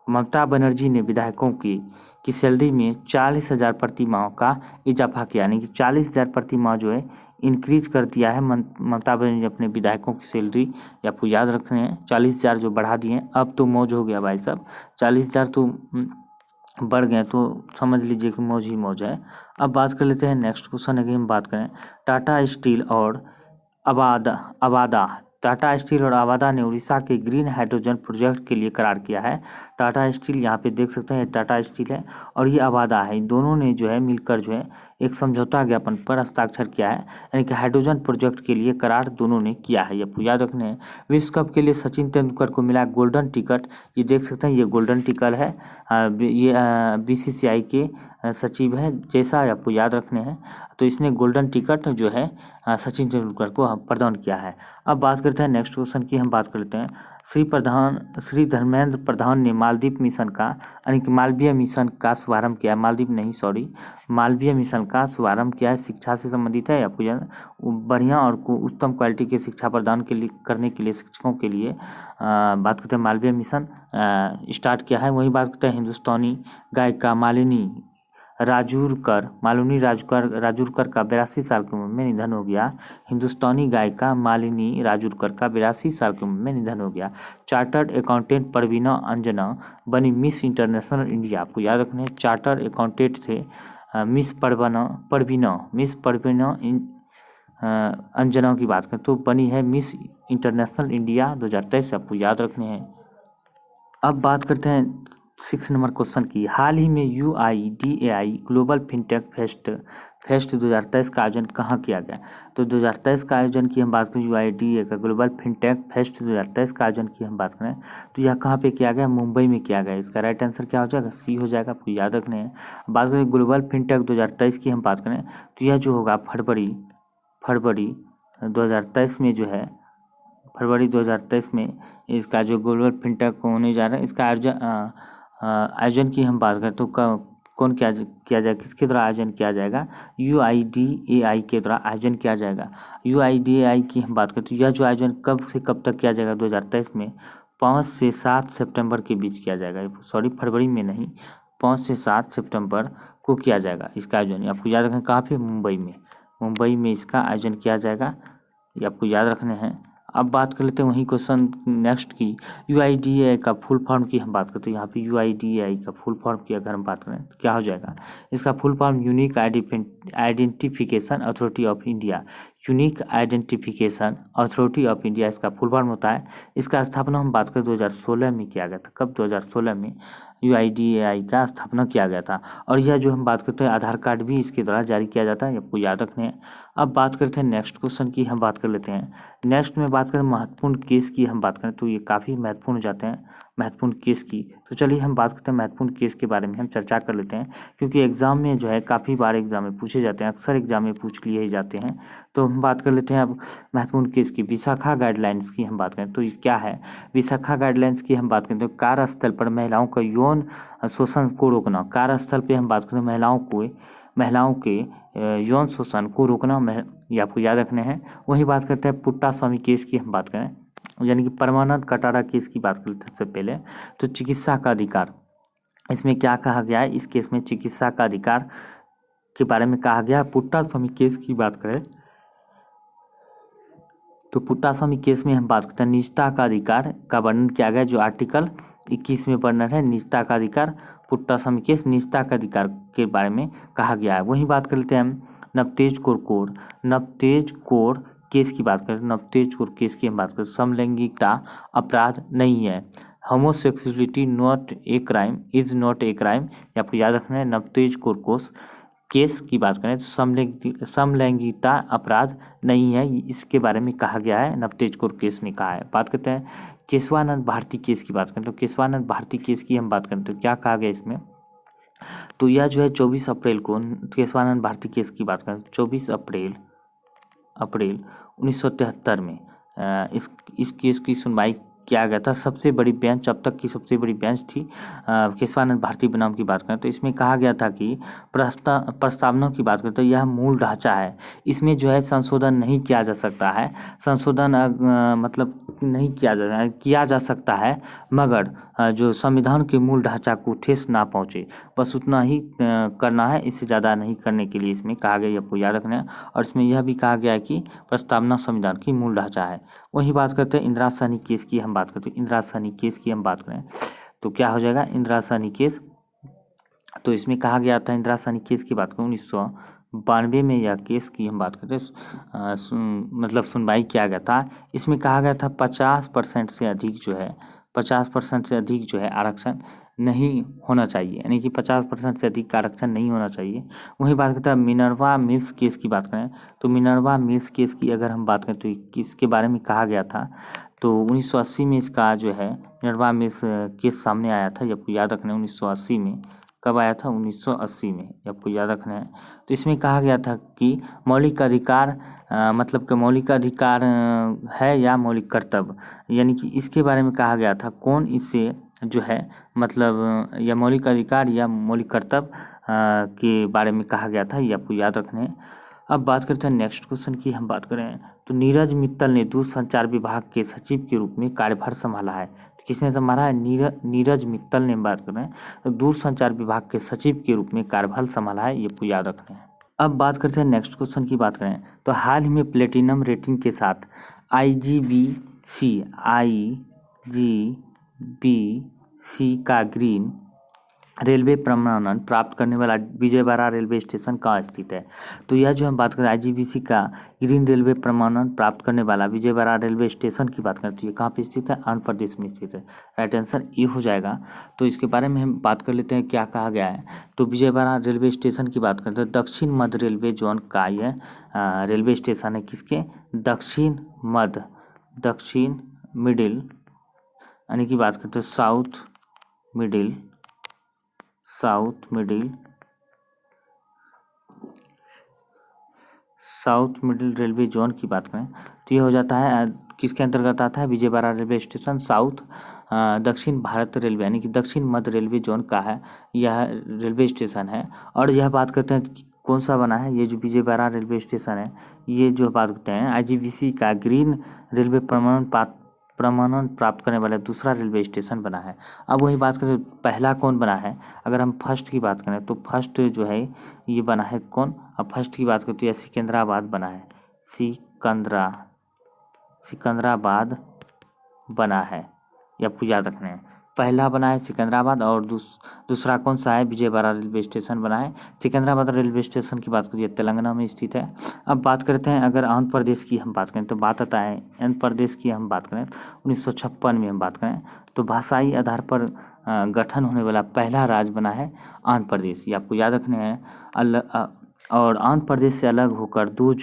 ममता बनर्जी ने विधायकों की सैलरी में 40,000 प्रति माह का इजाफा किया, यानी कि 40,000 प्रति माह जो है इंक्रीज कर दिया है ममता बनर्जी ने अपने विधायकों की सैलरी, ये आपको याद रखने हैं। 40,000 जो बढ़ा दिए, अब तो मौज हो गया भाई साहब, 40,000 तो बढ़ गए तो समझ लीजिए कि मौज ही मौज है। अब बात कर लेते हैं नेक्स्ट क्वेश्चन है कि हम बात करें टाटा स्टील और अबादा टाटा स्टील और अबादा ने उड़ीसा के ग्रीन हाइड्रोजन प्रोजेक्ट के लिए करार किया है। टाटा स्टील यहाँ पे देख सकते हैं, टाटा स्टील है और ये अबादा है, इन दोनों ने जो है मिलकर जो है एक समझौता ज्ञापन पर हस्ताक्षर किया है, यानी कि हाइड्रोजन प्रोजेक्ट के लिए करार दोनों ने किया है, ये आपको याद रखने हैं। विश्व कप के लिए सचिन तेंदुलकर को मिला गोल्डन टिकट, ये देख सकते हैं, ये गोल्डन टिकट है। ये BCCI के सचिव है जैसा, आपको याद रखने हैं। तो इसने गोल्डन टिकट जो है सचिन तेंदुलकर को प्रदान किया है। अब बात करते हैं नेक्स्ट क्वेश्चन की, हम बात करते हैं श्री धर्मेंद्र प्रधान ने मालदीव मिशन का यानी कि मालवीय मिशन का शुभारंभ किया है। मालदीव नहीं, सॉरी, मालवीय मिशन का शुभारंभ किया है। शिक्षा से संबंधित है, आपको याद, बढ़िया और उत्तम क्वालिटी की शिक्षा प्रदान करने के लिए शिक्षकों के लिए बात करते हैं मालवीय मिशन स्टार्ट किया है। वही बात करते हैं हिंदुस्तानी गायिका मालिनी राजूरकर का 82 साल की उम्र में निधन हो गया। हिंदुस्तानी गायिका मालिनी राजूरकर का 82 साल की उम्र में निधन हो गया। चार्टर्ड अकाउंटेंट परवीना अंजना बनी मिस इंटरनेशनल इंडिया, आपको याद रखना है। चार्टर्ड अकाउंटेंट थे मिस परवीना अंजना की बात करें तो बनी है मिस इंटरनेशनल इंडिया 2023, आपको याद रखने हैं। अब बात करते हैं 6 नंबर क्वेश्चन की। हाल ही में UIDAI ग्लोबल फिनटेक फेस्ट 2023 का आयोजन कहाँ किया गया? तो 2023 का आयोजन की हम बात करें, UIDAI का ग्लोबल फिनटेक फेस्ट 2023 का आयोजन की हम बात करें तो यह कहाँ पे किया गया? मुंबई में किया गया। इसका राइट आंसर क्या हो जाएगा? C हो जाएगा, आपको याद रखने हैं। बात करें ग्लोबल फिनटेक 2023 की हम बात करें तो यह जो होगा फरवरी 2023 में जो है, फरवरी 2023 में इसका जो ग्लोबल फिनटेक होने जा रहा है, इसका आयोजन की हम बात करें तो कौन किया जाएगा, किसके द्वारा आयोजन किया जाएगा? UIDAI के द्वारा आयोजन किया जाएगा। UIDAI की हम बात करें तो यह जो आयोजन कब से कब तक किया जाएगा? 2023 में 5 से 7 सितंबर के बीच किया जाएगा, सॉरी फरवरी में नहीं, 5 से 7 सितंबर को किया जाएगा इसका आयोजन। आपको याद रखना कहाँ पे? मुंबई में इसका आयोजन किया जाएगा, ये आपको याद रखने हैं। अब बात कर लेते हैं वही क्वेश्चन नेक्स्ट की, UIDAI का फुल फॉर्म की हम बात करते हैं। यहाँ पे UIDAI का फुल फॉर्म की अगर हम बात करें तो क्या हो जाएगा? इसका full form unique identification authority of India. Unique identification authority of India इसका फुल फॉर्म होता है। इसका स्थापना हम बात करें 2016 में किया गया था। कब? 2016 में UIDAI का स्थापना किया गया था। और यह जो हम बात करते हैं आधार कार्ड भी इसके द्वारा जारी किया जाता है, आपको याद रखने हैं। अब बात करते हैं नेक्स्ट क्वेश्चन की, हम बात कर लेते हैं। नेक्स्ट में बात करें महत्वपूर्ण केस की, हम बात करें तो ये काफ़ी महत्वपूर्ण हो जाते हैं महत्वपूर्ण केस की। तो चलिए हम बात करते हैं महत्वपूर्ण केस के बारे में, हम चर्चा कर लेते हैं, क्योंकि एग्जाम में जो है काफ़ी बार एग्जाम में पूछे जाते हैं, अक्सर एग्जाम में पूछ लिए ही जाते हैं। तो हम बात कर लेते हैं अब महत्वपूर्ण केस की। विशाखा गाइडलाइंस की हम बात करें तो ये क्या है? विशाखा गाइडलाइंस की हम बात करें तो कार्यस्थल पर महिलाओं का यौन शोषण को रोकना। कार्यस्थल पे हम बात करें महिलाओं के यौन शोषण को रोकना, ये आपको याद रखने हैं। वही बात करते हैं पुट्टा स्वामी केस की हम बात करें, यानी कि परमानंद कटारा केस की बात करते हैं सबसे पहले। तो चिकित्सा का अधिकार, इसमें क्या कहा गया है? इस केस में चिकित्सा का अधिकार के बारे में कहा गया। पुट्टा स्वामी केस की बात करें तो पुट्टा स्वामी केस में हम बात करते हैं निजता का अधिकार का वर्णन किया गया, जो आर्टिकल 21 में वर्णन है निजता का अधिकार। पुट्टा स्वामी केस निजता का अधिकार के बारे में कहा गया है। वही बात कर लेते हैं हम नवतेज कौर केस की बात करें। नवतेज कौर केस की हम बात करें, समलैंगिकता अपराध नहीं है। Homosexuality is not a crime, ये आपको याद रखना है। नवतेज कौर केस की बात करें तो समलैंगिकता अपराध नहीं है, इसके बारे में कहा गया है, नवतेज कौर केस ने कहा है। बात करते हैं केशवानंद भारती केस की बात करें तो केशवानंद भारती केस की हम बात करें तो क्या कहा गया इसमें? तो यह जो है 24 अप्रैल को केशवानंद भारती केस की बात करें 24 अप्रैल 1973 में इस केस की सुनवाई किया गया था। सबसे बड़ी बेंच, अब तक की सबसे बड़ी बेंच थी केशवानंद भारती बनाम की बात करें तो इसमें कहा गया था कि प्रस्तावना की बात करें तो यह मूल ढांचा है, इसमें जो है संशोधन नहीं किया जा सकता है। संशोधन मतलब नहीं किया जा सकता है, मगर जो संविधान के मूल ढांचा को ठेस ना पहुँचे, बस उतना ही करना है, इससे ज़्यादा नहीं करने के लिए इसमें कहा गया, आपको याद रखना है। और इसमें यह भी कहा गया है कि प्रस्तावना संविधान की मूल ढांचा है। वही बात करते हैं इंदिरा सहनी केस की हम बात करते हैं। इंदिरा सहनी केस की हम बात करें तो क्या हो जाएगा? इंदिरा सहनी केस, तो इसमें कहा गया था इंदिरा सहनी केस की बात करें 1992 में यह केस की हम बात करते हैं मतलब सुनवाई किया गया था। इसमें कहा गया था 50% से अधिक जो है 50% से अधिक जो है आरक्षण नहीं होना चाहिए, यानी कि 50% से अधिक का आरक्षण नहीं होना चाहिए। वही बात करते हैं मिनर्वा मिल्स केस की बात करें तो मिनर्वा मिल्स केस की अगर हम बात करें तो किसके बारे में कहा गया था? तो 1980 में इसका जो है मिनर्वा मिल्स केस सामने आया था, आपको याद रखना है। 1980 में कब आया था? 1980 में, आपको याद रखना है। तो इसमें कहा गया था कि मौलिक अधिकार मतलब कि मौलिक अधिकार है या मौलिक कर्तव्य, यानी कि इसके बारे में कहा गया था कौन इससे जो है मतलब या मौलिक अधिकार या मौलिक कर्तव्य के बारे में कहा गया था, ये आपको याद रखने हैं। अब बात करते हैं नेक्स्ट क्वेश्चन की, हम बात करें तो नीरज मित्तल ने दूरसंचार विभाग के सचिव के रूप में कार्यभार संभाला है। तो किसने संभाला है? नीरज मित्तल ने बात करें तो दूरसंचार विभाग के सचिव के रूप में कार्यभार संभाला है, ये आपको याद रखना है। अब बात करते हैं नेक्स्ट क्वेश्चन की बात करें तो हाल ही में प्लेटिनम रेटिंग के साथ IGBC का ग्रीन रेलवे प्रमाणन प्राप्त करने वाला विजयवाड़ा रेलवे स्टेशन कहाँ स्थित है? तो यह जो हम बात करें IGBC का ग्रीन रेलवे प्रमाणन प्राप्त करने वाला विजयवाड़ा रेलवे स्टेशन की बात करें तो ये कहाँ पे स्थित है? आंध्र प्रदेश में स्थित है। राइट आंसर ये हो जाएगा। तो इसके बारे में हम बात कर लेते हैं क्या कहा गया है। तो विजयवाड़ा रेलवे स्टेशन की बात करते हैं दक्षिण मध्य रेलवे जोन का यह रेलवे स्टेशन है। किसके? दक्षिण मिडिल, यानी कि बात करते हैं साउथ मिडिल रेलवे जोन की बात करें तो ये हो जाता है किसके अंतर्गत आता है? विजयवाड़ा रेलवे स्टेशन साउथ दक्षिण भारत रेलवे, यानी कि दक्षिण मध्य रेलवे जोन का है यह रेलवे स्टेशन है। और यह बात करते हैं कौन सा बना है? ये जो विजयवाड़ा रेलवे स्टेशन है, ये जो बात करते हैं IGBC का ग्रीन रेलवे प्रमाणन प्राप्त करने वाला दूसरा रेलवे स्टेशन बना है। अब वही बात करें पहला कौन बना है? अगर हम फर्स्ट की बात करें तो फर्स्ट जो है ये बना है कौन? अब फर्स्ट की बात करें तो यह सिकंदराबाद बना है। सिकंदराबाद बना है, ये आपको याद रखना है। पहला बना है सिकंदराबाद, और दूसरा कौन सा है, विजयवाड़ा रेलवे स्टेशन बना है। सिकंदराबाद रेलवे स्टेशन की बात करिए तेलंगाना में स्थित है। अब बात करते हैं अगर आंध्र प्रदेश की हम बात करें तो बात आता है आंध्र प्रदेश की हम बात करें 1956 में हम बात करें तो भाषाई आधार पर गठन होने वाला पहला राज्य बना है आंध्र प्रदेश। ये आपको याद रखने हैं। और आंध्र प्रदेश से अलग होकर 2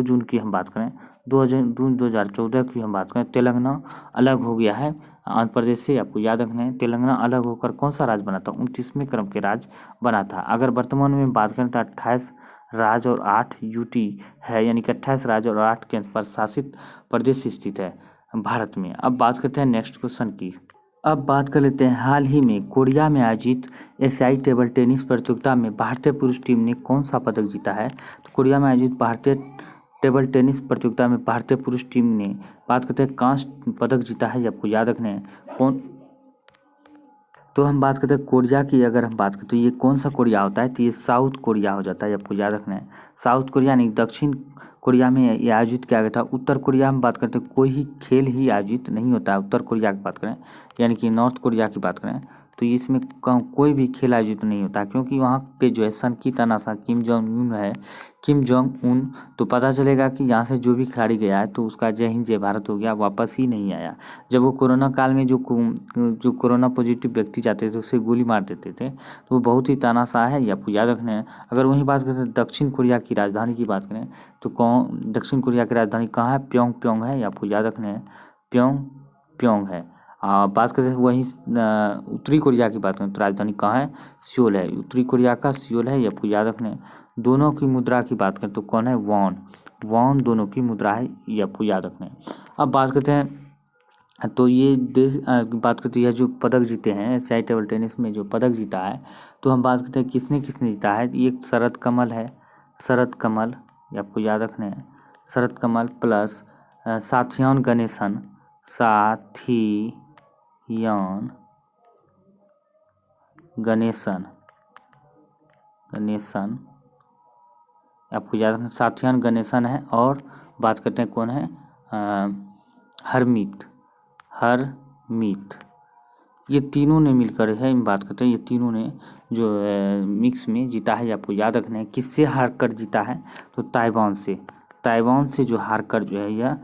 जून की हम बात करें 2014 की हम बात करें तेलंगाना अलग हो गया है आंध्र प्रदेश से। आपको याद रखना है तेलंगाना अलग होकर कौन सा राज्य बना था, 29वें क्रम के राज्य बना था। अगर वर्तमान में बात करें तो 28 राज्य और 8 यूटी है, यानी कि 28 राज्य और 8 केंद्र पर शासित प्रदेश स्थित है भारत में। अब बात करते हैं नेक्स्ट क्वेश्चन की। अब बात कर लेते हैं हाल ही में कोरिया में आयोजित एशियाई टेबल टेनिस प्रतियोगिता में भारतीय पुरुष टीम ने कौन सा पदक जीता है। तो कोरिया में आयोजित भारतीय टेबल टेनिस प्रतियोगिता में भारतीय पुरुष टीम ने बात करते हैं कांस्य पदक जीता है। ये आपको याद रखने हैं कौन। तो हम बात करते हैं कोरिया की, अगर हम बात करें तो ये कौन सा कोरिया होता है, तो ये साउथ कोरिया हो जाता है। आपको याद रखना है साउथ कोरिया यानी दक्षिण कोरिया में ये आयोजित किया गया था। उत्तर कोरिया में बात करते हैं कोई ही खेल ही आयोजित नहीं होता है। उत्तर कोरिया की बात करें यानी कि नॉर्थ कोरिया की बात करें तो इसमें कोई भी खेल आयोजित नहीं होता, क्योंकि वहाँ पे जो है सन की तानाशाह किम जोंग उन है, किम जोंग उन। तो पता चलेगा कि यहाँ से जो भी खिलाड़ी गया है तो उसका जय हिंद जय भारत हो गया, वापस ही नहीं आया। जब वो कोरोना काल में जो कोरोना पॉजिटिव व्यक्ति जाते थे उसे गोली मार देते थे, तो वो बहुत ही तानाशाह है, ये आपको याद रखना है। अगर वहीं बात करें तो दक्षिण कोरिया की राजधानी की बात करें तो दक्षिण कोरिया की राजधानी कहाँ है, प्योंग है, ये आपको याद रखना है प्योंग है। बात करते हैं वहीं उत्तरी कोरिया की बात करें तो राजधानी कहाँ है, सियोल है। उत्तरी कोरिया का सियोल है, ये आपको याद रखना है। दोनों की मुद्रा की बात करें तो कौन है, वॉन दोनों की मुद्रा है, ये आपको याद रखना है। अब बात करते हैं तो ये देश बात करते हैं जो पदक जीते हैं एशियाई टेबल टेनिस में जो पदक जीता है, तो हम बात करते हैं किसने किसने जीता है। ये शरद कमल है, शरद कमल, ये आपको याद रखना है। शरद कमल प्लस साथियान गणेशन, गणेशन आपको याद रखना, साथियान गणेशन है। और बात करते हैं कौन है, हरमीत, ये तीनों ने मिलकर है, बात करते हैं ये तीनों ने जो मिक्स में जीता है। ये आपको याद रखना है। किससे हार कर जीता है, तो ताइवान से जो हार कर जो है यह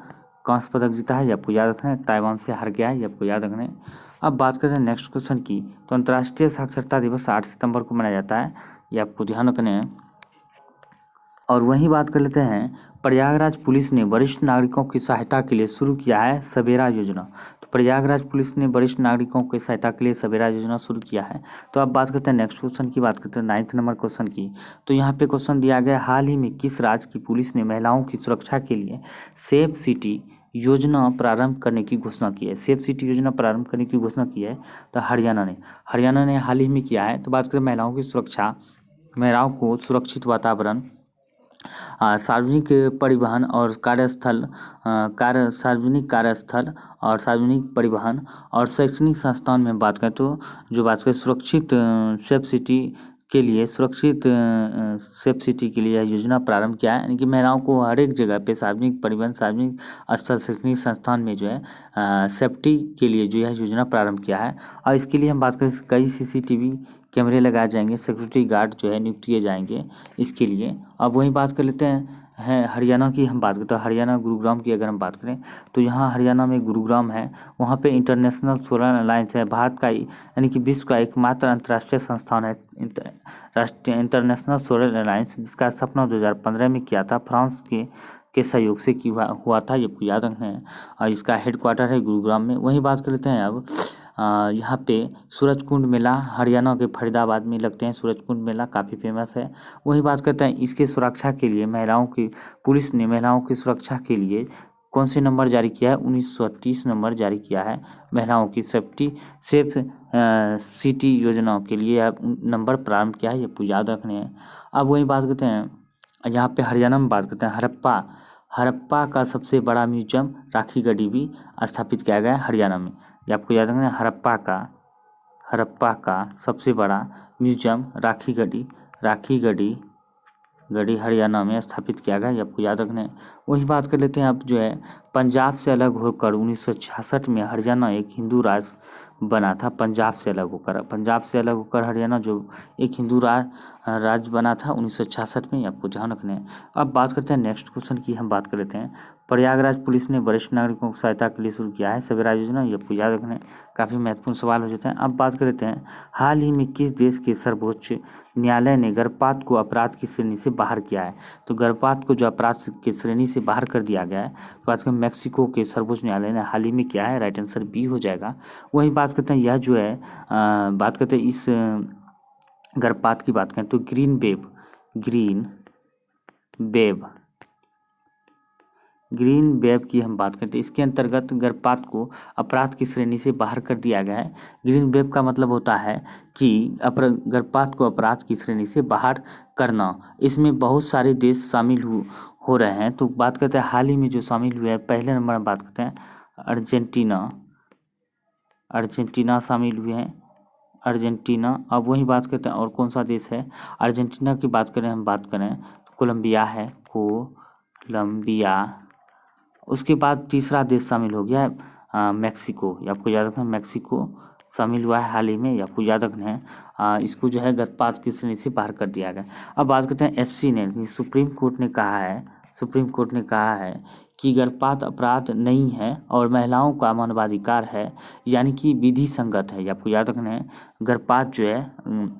कांस्य पदक जीता है, ये आपको याद रखना है। ताइवान से हार गया है, ये आपको याद रखना है। अब बात करते हैं नेक्स्ट क्वेश्चन की। तो अंतर्राष्ट्रीय साक्षरता दिवस 8 सितंबर को मनाया जाता है, ये आपको ध्यान रखना है। और वहीं बात कर लेते हैं प्रयागराज पुलिस ने वरिष्ठ नागरिकों की सहायता के लिए शुरू किया है सवेरा योजना। तो प्रयागराज पुलिस ने वरिष्ठ नागरिकों की सहायता के लिए सवेरा योजना शुरू किया है। तो अब बात करते हैं नेक्स्ट क्वेश्चन की, बात करते हैं 9th नंबर क्वेश्चन की। तो यहाँ पे क्वेश्चन दिया गया हाल ही में किस राज्य की पुलिस ने महिलाओं की सुरक्षा के लिए सेफ सिटी योजना प्रारंभ करने की घोषणा की है। सेफ सिटी योजना प्रारंभ करने की घोषणा की है तो हरियाणा ने हाल ही में किया है। तो बात करें महिलाओं की सुरक्षा, महिलाओं को सुरक्षित वातावरण, सार्वजनिक परिवहन और सार्वजनिक कार्यस्थल और सार्वजनिक परिवहन और शैक्षणिक संस्थान में बात करें तो जो बात करें सुरक्षित सेफ सिटी के लिए यह योजना प्रारंभ किया है, यानी कि महिलाओं को हर एक जगह पे सार्वजनिक परिवहन, सार्वजनिक स्थल, शैक्षणिक संस्थान में जो है सेफ्टी के लिए जो यह योजना प्रारंभ किया है। और इसके लिए हम बात करें कई CCTV कैमरे लगाए जाएंगे, सिक्योरिटी गार्ड जो है नियुक्त किए जाएंगे इसके लिए। अब वहीं बात कर लेते हैं हरियाणा की, हम बात करते हैं हरियाणा गुरुग्राम की अगर हम बात करें तो यहाँ हरियाणा में गुरुग्राम है, वहाँ पे इंटरनेशनल सोलर अलायंस है, भारत का यानी कि विश्व का एकमात्र अंतर्राष्ट्रीय संस्थान है राष्ट्रीय इंटरनेशनल सोलर अलायंस, जिसका स्थापना 2015 में किया था, फ्रांस के सहयोग से हुआ था, ये याद रखना है। और इसका हेडक्वार्टर है गुरुग्राम में। वहीं बात कर लेते हैं अब यहाँ पे सूरजकुंड मेला हरियाणा के फरीदाबाद में लगते हैं, सूरजकुंड मेला काफ़ी फेमस है। वही बात करते हैं इसके सुरक्षा के लिए पुलिस ने महिलाओं की सुरक्षा के लिए कौन से नंबर जारी किया है, 1930 नंबर जारी किया है महिलाओं की सेफ सिटी योजना के लिए नंबर प्रारंभ किया है, ये याद रखने हैं। अब वही बात करते हैं यहाँ पे हरियाणा में बात करते हैं हड़प्पा का सबसे बड़ा म्यूजियम राखीगढ़ी भी स्थापित किया गया है हरियाणा में, ये आपको याद रखना है। हड़प्पा का सबसे बड़ा म्यूजियम राखीगढ़ी हरियाणा में स्थापित किया गया, ये आपको याद रखना है। वही बात कर लेते हैं अब जो है पंजाब से अलग होकर 1966 में हरियाणा एक हिंदू राज्य बना था पंजाब से अलग होकर। पंजाब से अलग होकर हरियाणा जो एक हिंदू राज्य बना था 1966 में, आपको ध्यान रखना है। अब बात करते हैं नेक्स्ट क्वेश्चन की, हम बात कर लेते हैं प्रयागराज पुलिस ने वरिष्ठ नागरिकों की सहायता के लिए शुरू किया है सवेरा योजना, ये आपको याद रखना है, काफ़ी महत्वपूर्ण सवाल हो जाते हैं। अब बात कर लेते हैं हाल ही में किस देश के सर्वोच्च न्यायालय ने गर्भपात को अपराध की श्रेणी से बाहर किया है। तो गर्भपात को जो अपराध की श्रेणी से बाहर कर दिया गया है, तो आज के मैक्सिको के सर्वोच्च न्यायालय ने हाल ही में किया है, राइट आंसर बी हो जाएगा। वही बात करते हैं, यह जो है बात करते हैं इस गर्भपात की बात करें तो ग्रीन वेब की हम बात करते हैं, इसके अंतर्गत गर्भपात को अपराध की श्रेणी से बाहर कर दिया गया है। ग्रीन वेब का मतलब होता है कि गर्भपात को अपराध की श्रेणी से बाहर करना। इसमें बहुत सारे देश शामिल हो रहे हैं। तो बात करते हैं हाल ही में जो शामिल हुए हैं, पहले नंबर में बात करते हैं अर्जेंटीना शामिल हुए हैं, अर्जेंटीना। अब वही बात करते हैं और कौन सा देश है, अर्जेंटीना की बात करें, हम बात करें कोलंबिया है, कोलंबिया। उसके बाद तीसरा देश शामिल हो गया है मैक्सिको, आपको याद रखना है, मैक्सिको शामिल हुआ है हाल ही में, आपको याद रखना है। इसको जो है गर्भपात की श्रेणी से बाहर कर दिया गया। अब बात करते हैं एससी ने, सुप्रीम कोर्ट ने कहा है कि गर्भपात अपराध नहीं है और महिलाओं का मानवाधिकार है, यानी कि विधि संगत है, आपको याद रखना है। गर्भपात जो है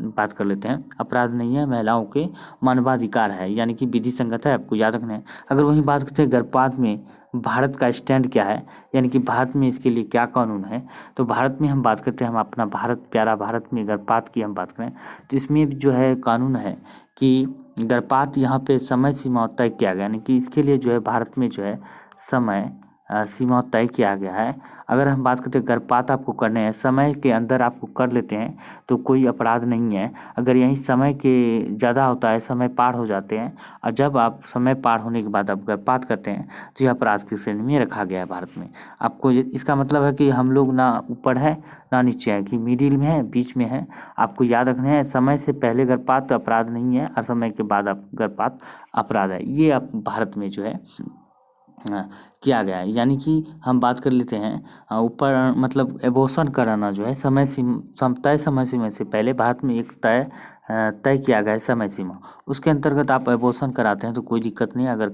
बात कर लेते हैं, अपराध नहीं है, महिलाओं के मानवाधिकार है, यानी कि विधि संगत है, आपको याद रखना है। अगर वही बात करते हैं गर्भपात में भारत का स्टैंड क्या है, यानी कि भारत में इसके लिए क्या कानून है, तो भारत में हम बात करते हैं, हम अपना भारत प्यारा भारत में गर्भपात की हम बात करें तो इसमें जो है कानून है कि गर्भपात यहाँ पे समय सीमा तय किया गया, यानी कि इसके लिए जो है भारत में जो है समय सीमा तय किया गया है। अगर हम बात करते हैं गर्भपात आपको करने हैं, समय के अंदर आपको कर लेते हैं तो कोई अपराध नहीं है। अगर यहीं समय के ज़्यादा होता है, समय पार हो जाते हैं, और जब आप समय पार होने के बाद आप गर्भपात करते हैं तो यह अपराध की श्रेणी में रखा गया है भारत में। आपको इसका मतलब है कि हम लोग ना ऊपर है ना नीचे है, कि मिडिल में है, बीच में है। आपको याद रखना है समय से पहले गर्भपात अपराध नहीं है और समय के बाद आप गर्भपात अपराध है, ये आप भारत में जो है किया गया है। यानी कि हम बात कर लेते हैं ऊपर, मतलब एबॉर्शन कराना जो है तय समय सीमा से पहले भारत में एक तय किया गया है समय सीमा, उसके अंतर्गत आप एबॉर्शन कराते हैं तो कोई दिक्कत नहीं। अगर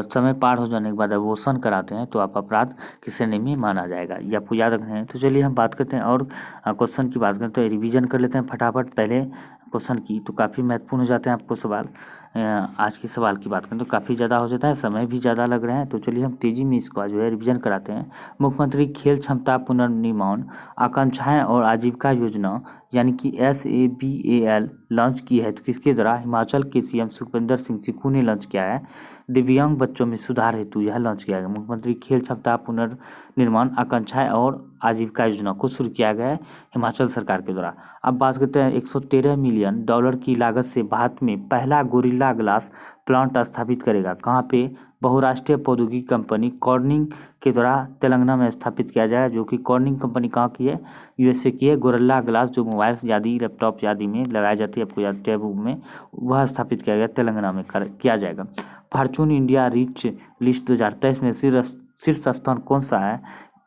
समय पार हो जाने के बाद एबॉर्शन कराते हैं तो आप अपराध की श्रेणी में माना जाएगा, ये आपको याद रखना है। तो चलिए हम बात करते हैं और क्वेश्चन की बात करें तो रिवीजन कर लेते हैं फटाफट पहले क्वेश्चन की, तो काफ़ी महत्वपूर्ण हो जाते हैं आपको सवाल। आज के सवाल की बात करें तो काफ़ी ज़्यादा हो जाता है, समय भी ज़्यादा लग रहे हैं, तो चलिए हम तेज़ी में इसका जो है रिवीजन कराते हैं। मुख्यमंत्री खेल क्षमता पुनर्निर्माण आकांक्षाएं और आजीविका योजना यानी कि SABAL लॉन्च की है, तो किसके द्वारा, हिमाचल के CM सुखविंदर सिंह सुक्खू ने लॉन्च किया है। दिव्यांग बच्चों में सुधार हेतु यह लॉन्च किया गया। मुख्यमंत्री खेल क्षमता पुनर्निर्माण आकांक्षाएं और आजीविका योजना को शुरू किया गया है हिमाचल सरकार के द्वारा। अब बात करते हैं $113 मिलियन की लागत से भारत में पहला गोरिल्ला ग्लास प्लांट स्थापित करेगा, कहाँ पे, बहुराष्ट्रीय प्रौद्योगिकी कंपनी कॉर्निंग के द्वारा तेलंगाना में स्थापित किया जाएगा, जो कि कॉर्निंग कंपनी कहाँ की है, USA की है। गोरिल्ला ग्लास जो मोबाइल्स आदि लैपटॉप आदि में लगाई जाती है, आपको याद टैब में, वह स्थापित किया गया तेलंगाना में किया जाएगा। फॉर्चून इंडिया रिच लिस्ट 2023 में शीर्ष स्थान कौन सा है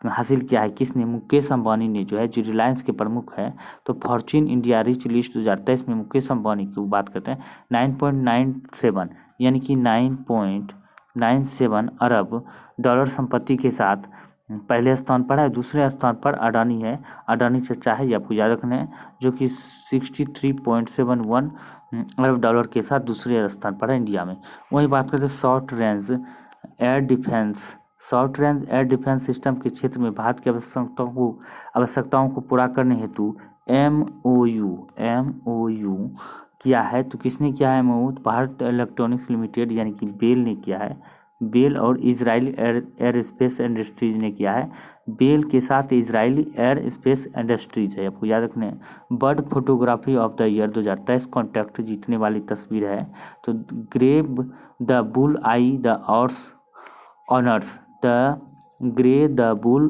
हासिल किया है, किसने, मुकेश अंबानी ने जो है, जो रिलायंस के प्रमुख है। तो फॉर्चून इंडिया रिच लिस्ट 2023 में मुकेश अंबानी की बात करते हैं 9.97 यानी कि 9.97 अरब डॉलर संपत्ति के साथ पहले स्थान पर है। दूसरे स्थान पर अडानी है, अडानी चचा है, या आपको याद रखना है, जो कि 63.71 अरब डॉलर के साथ दूसरे स्थान पर है इंडिया में। वही बात करते हैं short range air defence system के क्षेत्र में भारत की आवश्यकताओं को पूरा करने हेतु MOU किया है। तो किसने किया है MOU, भारत इलेक्ट्रॉनिक्स लिमिटेड यानी कि बेल ने किया है, बेल और इजरायली एयर स्पेस इंडस्ट्रीज ने किया है। बेल के साथ इजरायली एयर स्पेस इंडस्ट्रीज है, आपको याद रखना है। Bird photography of the year 2023 contest जीतने वाली तस्वीर है। तो grave the bull I the honours the grey the bull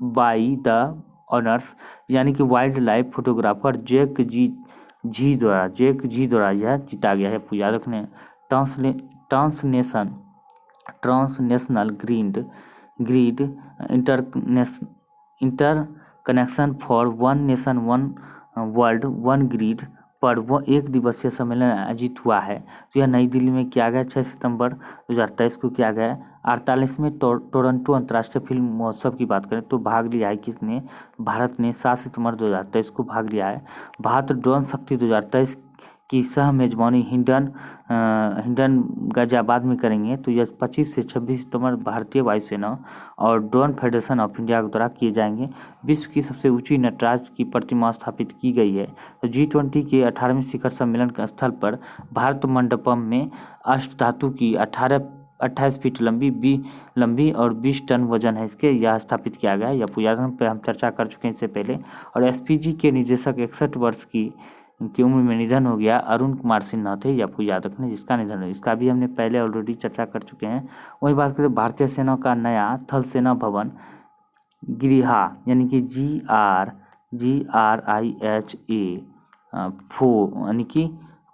by the honours यानी कि वाइल्ड लाइफ फोटोग्राफर जैक जी द्वारा यह जीता गया है, आपको याद रखना है। Transnational grid inter connection for one nation one world one grid पर वो एक दिवसीय सम्मेलन आयोजित हुआ है। तो यह नई दिल्ली में किया गया 6 सितंबर 2023 को किया गया है। 48वें टोरंटो अंतर्राष्ट्रीय फिल्म महोत्सव की बात करें तो भाग लिया है किसने? भारत ने 7 सितंबर 2023 को भाग लिया है। भारत ड्रोन शक्ति 2023 की सह मेजबानी हिंडन गाजियाबाद में करेंगे। तो यह 25 से 26 सितंबर भारतीय वायुसेना और ड्रोन फेडरेशन ऑफ इंडिया द्वारा किए जाएंगे। विश्व की सबसे ऊंची नटराज की प्रतिमा स्थापित की गई है। तो G20 के 18वें शिखर सम्मेलन के स्थल पर भारत मंडपम में अष्टधातु की 28 फीट लंबी और 20 टन वजन है इसके, यह स्थापित किया गया है। यह पूजाधन पर हम चर्चा कर चुके हैं इससे पहले। और SPG के निदेशक 61 वर्ष की उम्र में निधन हो गया। अरुण कुमार सिन्हा थे, यह आपको याद रखना, जिसका निधन है, इसका भी हमने पहले ऑलरेडी चर्चा कर चुके हैं। वही बात करें भारतीय सेना का नया थल सेना भवन गिरिहा यानी कि GRIHA 4 यानी कि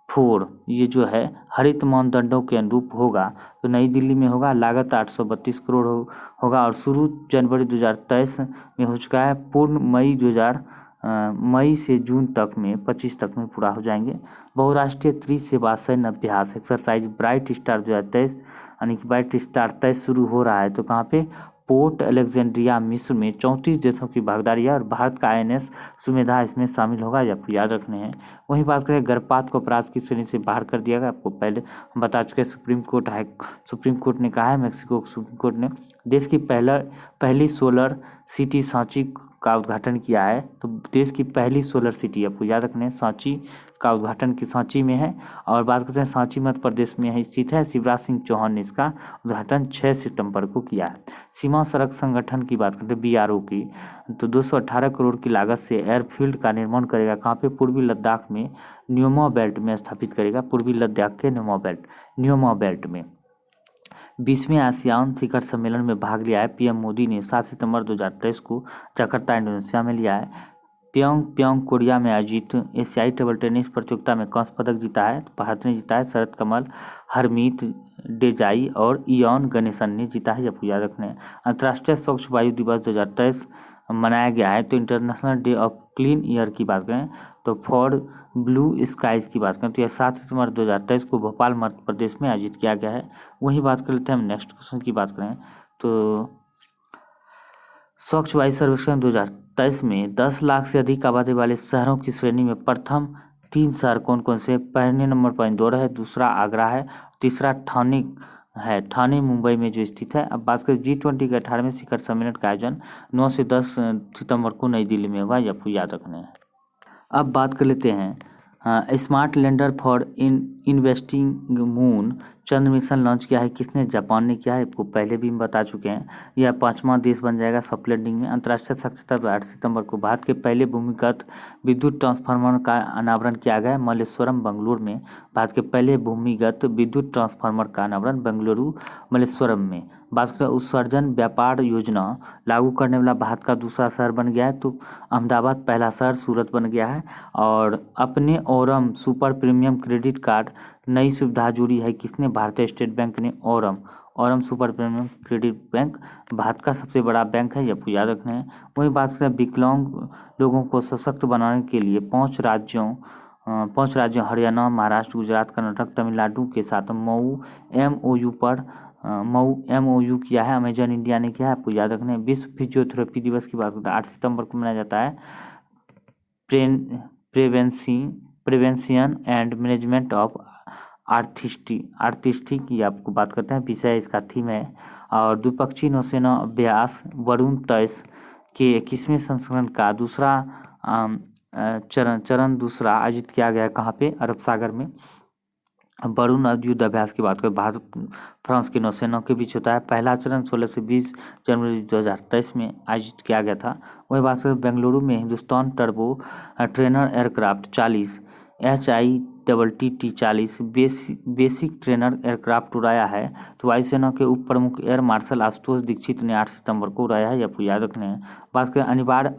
4 ये जो है हरित मानदंडों के अनुरूप होगा। तो नई दिल्ली में होगा। लागत 832 करोड़ होगा और शुरू जनवरी 2023 में हो चुका है। पूर्ण मई से जून तक में 25 तक में पूरा हो जाएंगे। बहुराष्ट्रीय त्रिसेवा सैन्य अभ्यास एक्सरसाइज ब्राइट स्टार 2023 यानी कि ब्राइट स्टार 23 शुरू हो रहा है। तो कहाँ पे? पोर्ट अलेक्जेंड्रिया मिस्र में 34 देशों की भागीदारी है और भारत का INS सुमेधा इसमें शामिल होगा, ये आपको याद रखने हैं। वहीं बात करें गर्भपात को अपराध की श्रेणी से बाहर कर दिया गया, आपको पहले हम बता चुके हैं। सुप्रीम कोर्ट ने कहा है, मेक्सिको सुप्रीम कोर्ट ने देश की पहली सोलर सिटी सांची का उद्घाटन किया है। तो देश की पहली सोलर सिटी आपको याद रखने हैं, सांची का उद्घाटन की सांची में है। और बात करते हैं सांची मध्य प्रदेश में है स्थित है। शिवराज सिंह चौहान ने इसका उद्घाटन 6 सितंबर को किया है। सीमा सड़क संगठन की बात करते हैं BRO की, तो 218 करोड़ की लागत से एयरफील्ड का निर्माण करेगा। कहाँ पे? पूर्वी लद्दाख में न्योमा बेल्ट में स्थापित करेगा। पूर्वी लद्दाख के न्योमा बेल्ट में 20वें आसियान शिखर सम्मेलन में भाग लिया है। PM मोदी ने 7 सितंबर 2023 को जकार्ता इंडोनेशिया में लिया है। प्योंग कोरिया में आयोजित एशियाई टेबल टेनिस प्रतियोगिता में कांस्य पदक जीता है। भारत ने जीता है। शरत कमल, हरमीत डेजाई और इयान गणेशन ने जीता है, आपको याद रखना है। अंतर्राष्ट्रीय स्वच्छ वायु दिवस 2023 मनाया गया है। तो international day of clean air की बात करें तो फॉर ब्लू स्काइज की बात करें तो यह 7 सितंबर 2023 को भोपाल मध्य प्रदेश में आयोजित किया गया है। वही बात कर लेते हैं हम नेक्स्ट क्वेश्चन की बात करें तो स्वच्छ वायु सर्वेक्षण 2023 में 10 लाख से अधिक आबादी वाले शहरों की श्रेणी में प्रथम 3 शहर कौन कौन से? पहले नंबर पर इंदौर है, दूसरा आगरा है, तीसरा ठाणे है। ठाणे मुंबई में जो स्थित है। अब बात करें G20 के 18वें शिखर सम्मेलन का आयोजन 9 से 10 सितंबर को नई दिल्ली में होगा, ये आपको याद रखना है। अब बात कर लेते हैं smart lander for investing moon Chandra mission launch किया है किसने? जापान ने किया है, आपको पहले भी हम बता चुके हैं। यह 5वां देश बन जाएगा सॉफ्ट लैंडिंग में। अंतर्राष्ट्रीय साक्षरता दिवस 8 सितंबर को भारत के पहले भूमिगत विद्युत ट्रांसफार्मर का अनावरण किया गया है मल्लेश्वरम बेंगलुरु में। भारत के पहले भूमिगत विद्युत ट्रांसफार्मर का अनावरण बेंगलुरु मल्लेश्वरम में। बात करें उत्सर्जन व्यापार योजना लागू करने वाला भारत का दूसरा शहर बन गया है। तो अहमदाबाद पहला शहर, सूरत बन गया है। और अपने Oram super premium credit card नई सुविधा जुड़ी है किसने? भारतीय स्टेट बैंक ने। Oram super premium credit bank Bharat का सबसे बड़ा बैंक है, ये आपको याद रखना है। वही बात करें विकलांग लोगों को सशक्त बनाने के लिए 5 राज्यों हरियाणा, महाराष्ट्र, गुजरात, कर्नाटक, तमिलनाडु के साथ मऊ MOU किया है। अमेजन इंडिया ने किया है, आपको याद रखना है। विश्व फिजियोथेरेपी दिवस की बात करते हैं 8 सितंबर को मनाया जाता है। प्रिवेंशन एंड मैनेजमेंट ऑफ आर्थिस्टिक की आपको बात करते हैं, विषय इसका थीम है। और द्विपक्षीय नौसेना अभ्यास वरुण 23 के 21वें संस्करण का दूसरा चरण दूसरा आयोजित किया गया। कहाँ पे? अरब सागर में। वरुण युद्ध अभ्यास की बात करें भारत फ्रांस की नौसेना के बीच होता है। पहला चरण 16 से 20 जनवरी 2023 में आयोजित किया गया था। वही बात करें बेंगलुरु में Hindustan turbo trainer aircraft 40 HITT 40 basic trainer aircraft उड़ाया है। तो वायुसेना के उप प्रमुख एयर मार्शल आशुतोष दीक्षित ने 8 सितंबर को उड़ाया है, आपको याद रखने हैं। बात करें अनिवार्य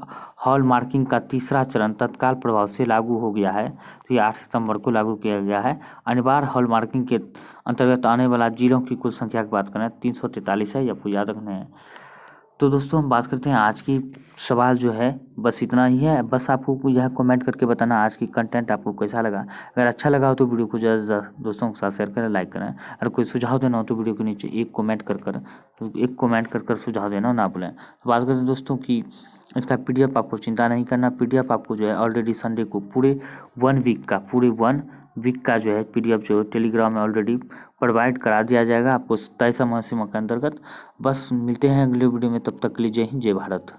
हॉल मार्किंग का तीसरा चरण तत्काल प्रभाव से लागू हो गया है। तो ये 8 सितंबर को लागू किया गया है। अनिवार्य हॉल मार्किंग के अंतर्गत आने वाला जिलों की कुल संख्या की बात करें 343 है, आपको याद रखना है। तो दोस्तों हम बात करते हैं आज की सवाल जो है, बस इतना ही है। बस आपको यह कमेंट करके बताना आज की कंटेंट आपको कैसा लगा। अगर अच्छा लगा हो तो वीडियो को ज़्यादा से ज़्यादा दोस्तों के साथ शेयर करें, लाइक करें। अगर कोई सुझाव देना हो तो वीडियो के नीचे एक कमेंट कर सुझाव देना ना भूलें। तो बात करते हैं दोस्तों की इसका पीडीएफ आपको चिंता नहीं करना। पीडीएफ आपको जो है ऑलरेडी संडे को पूरे 1 वीक का जो है पीडीएफ जो है टेलीग्राम में ऑलरेडी प्रोवाइड करा दिया जाएगा आपको तय समय सीमा के अंतर्गत। बस मिलते हैं अगले वीडियो में, तब तक के लिए जय हिंद जय भारत।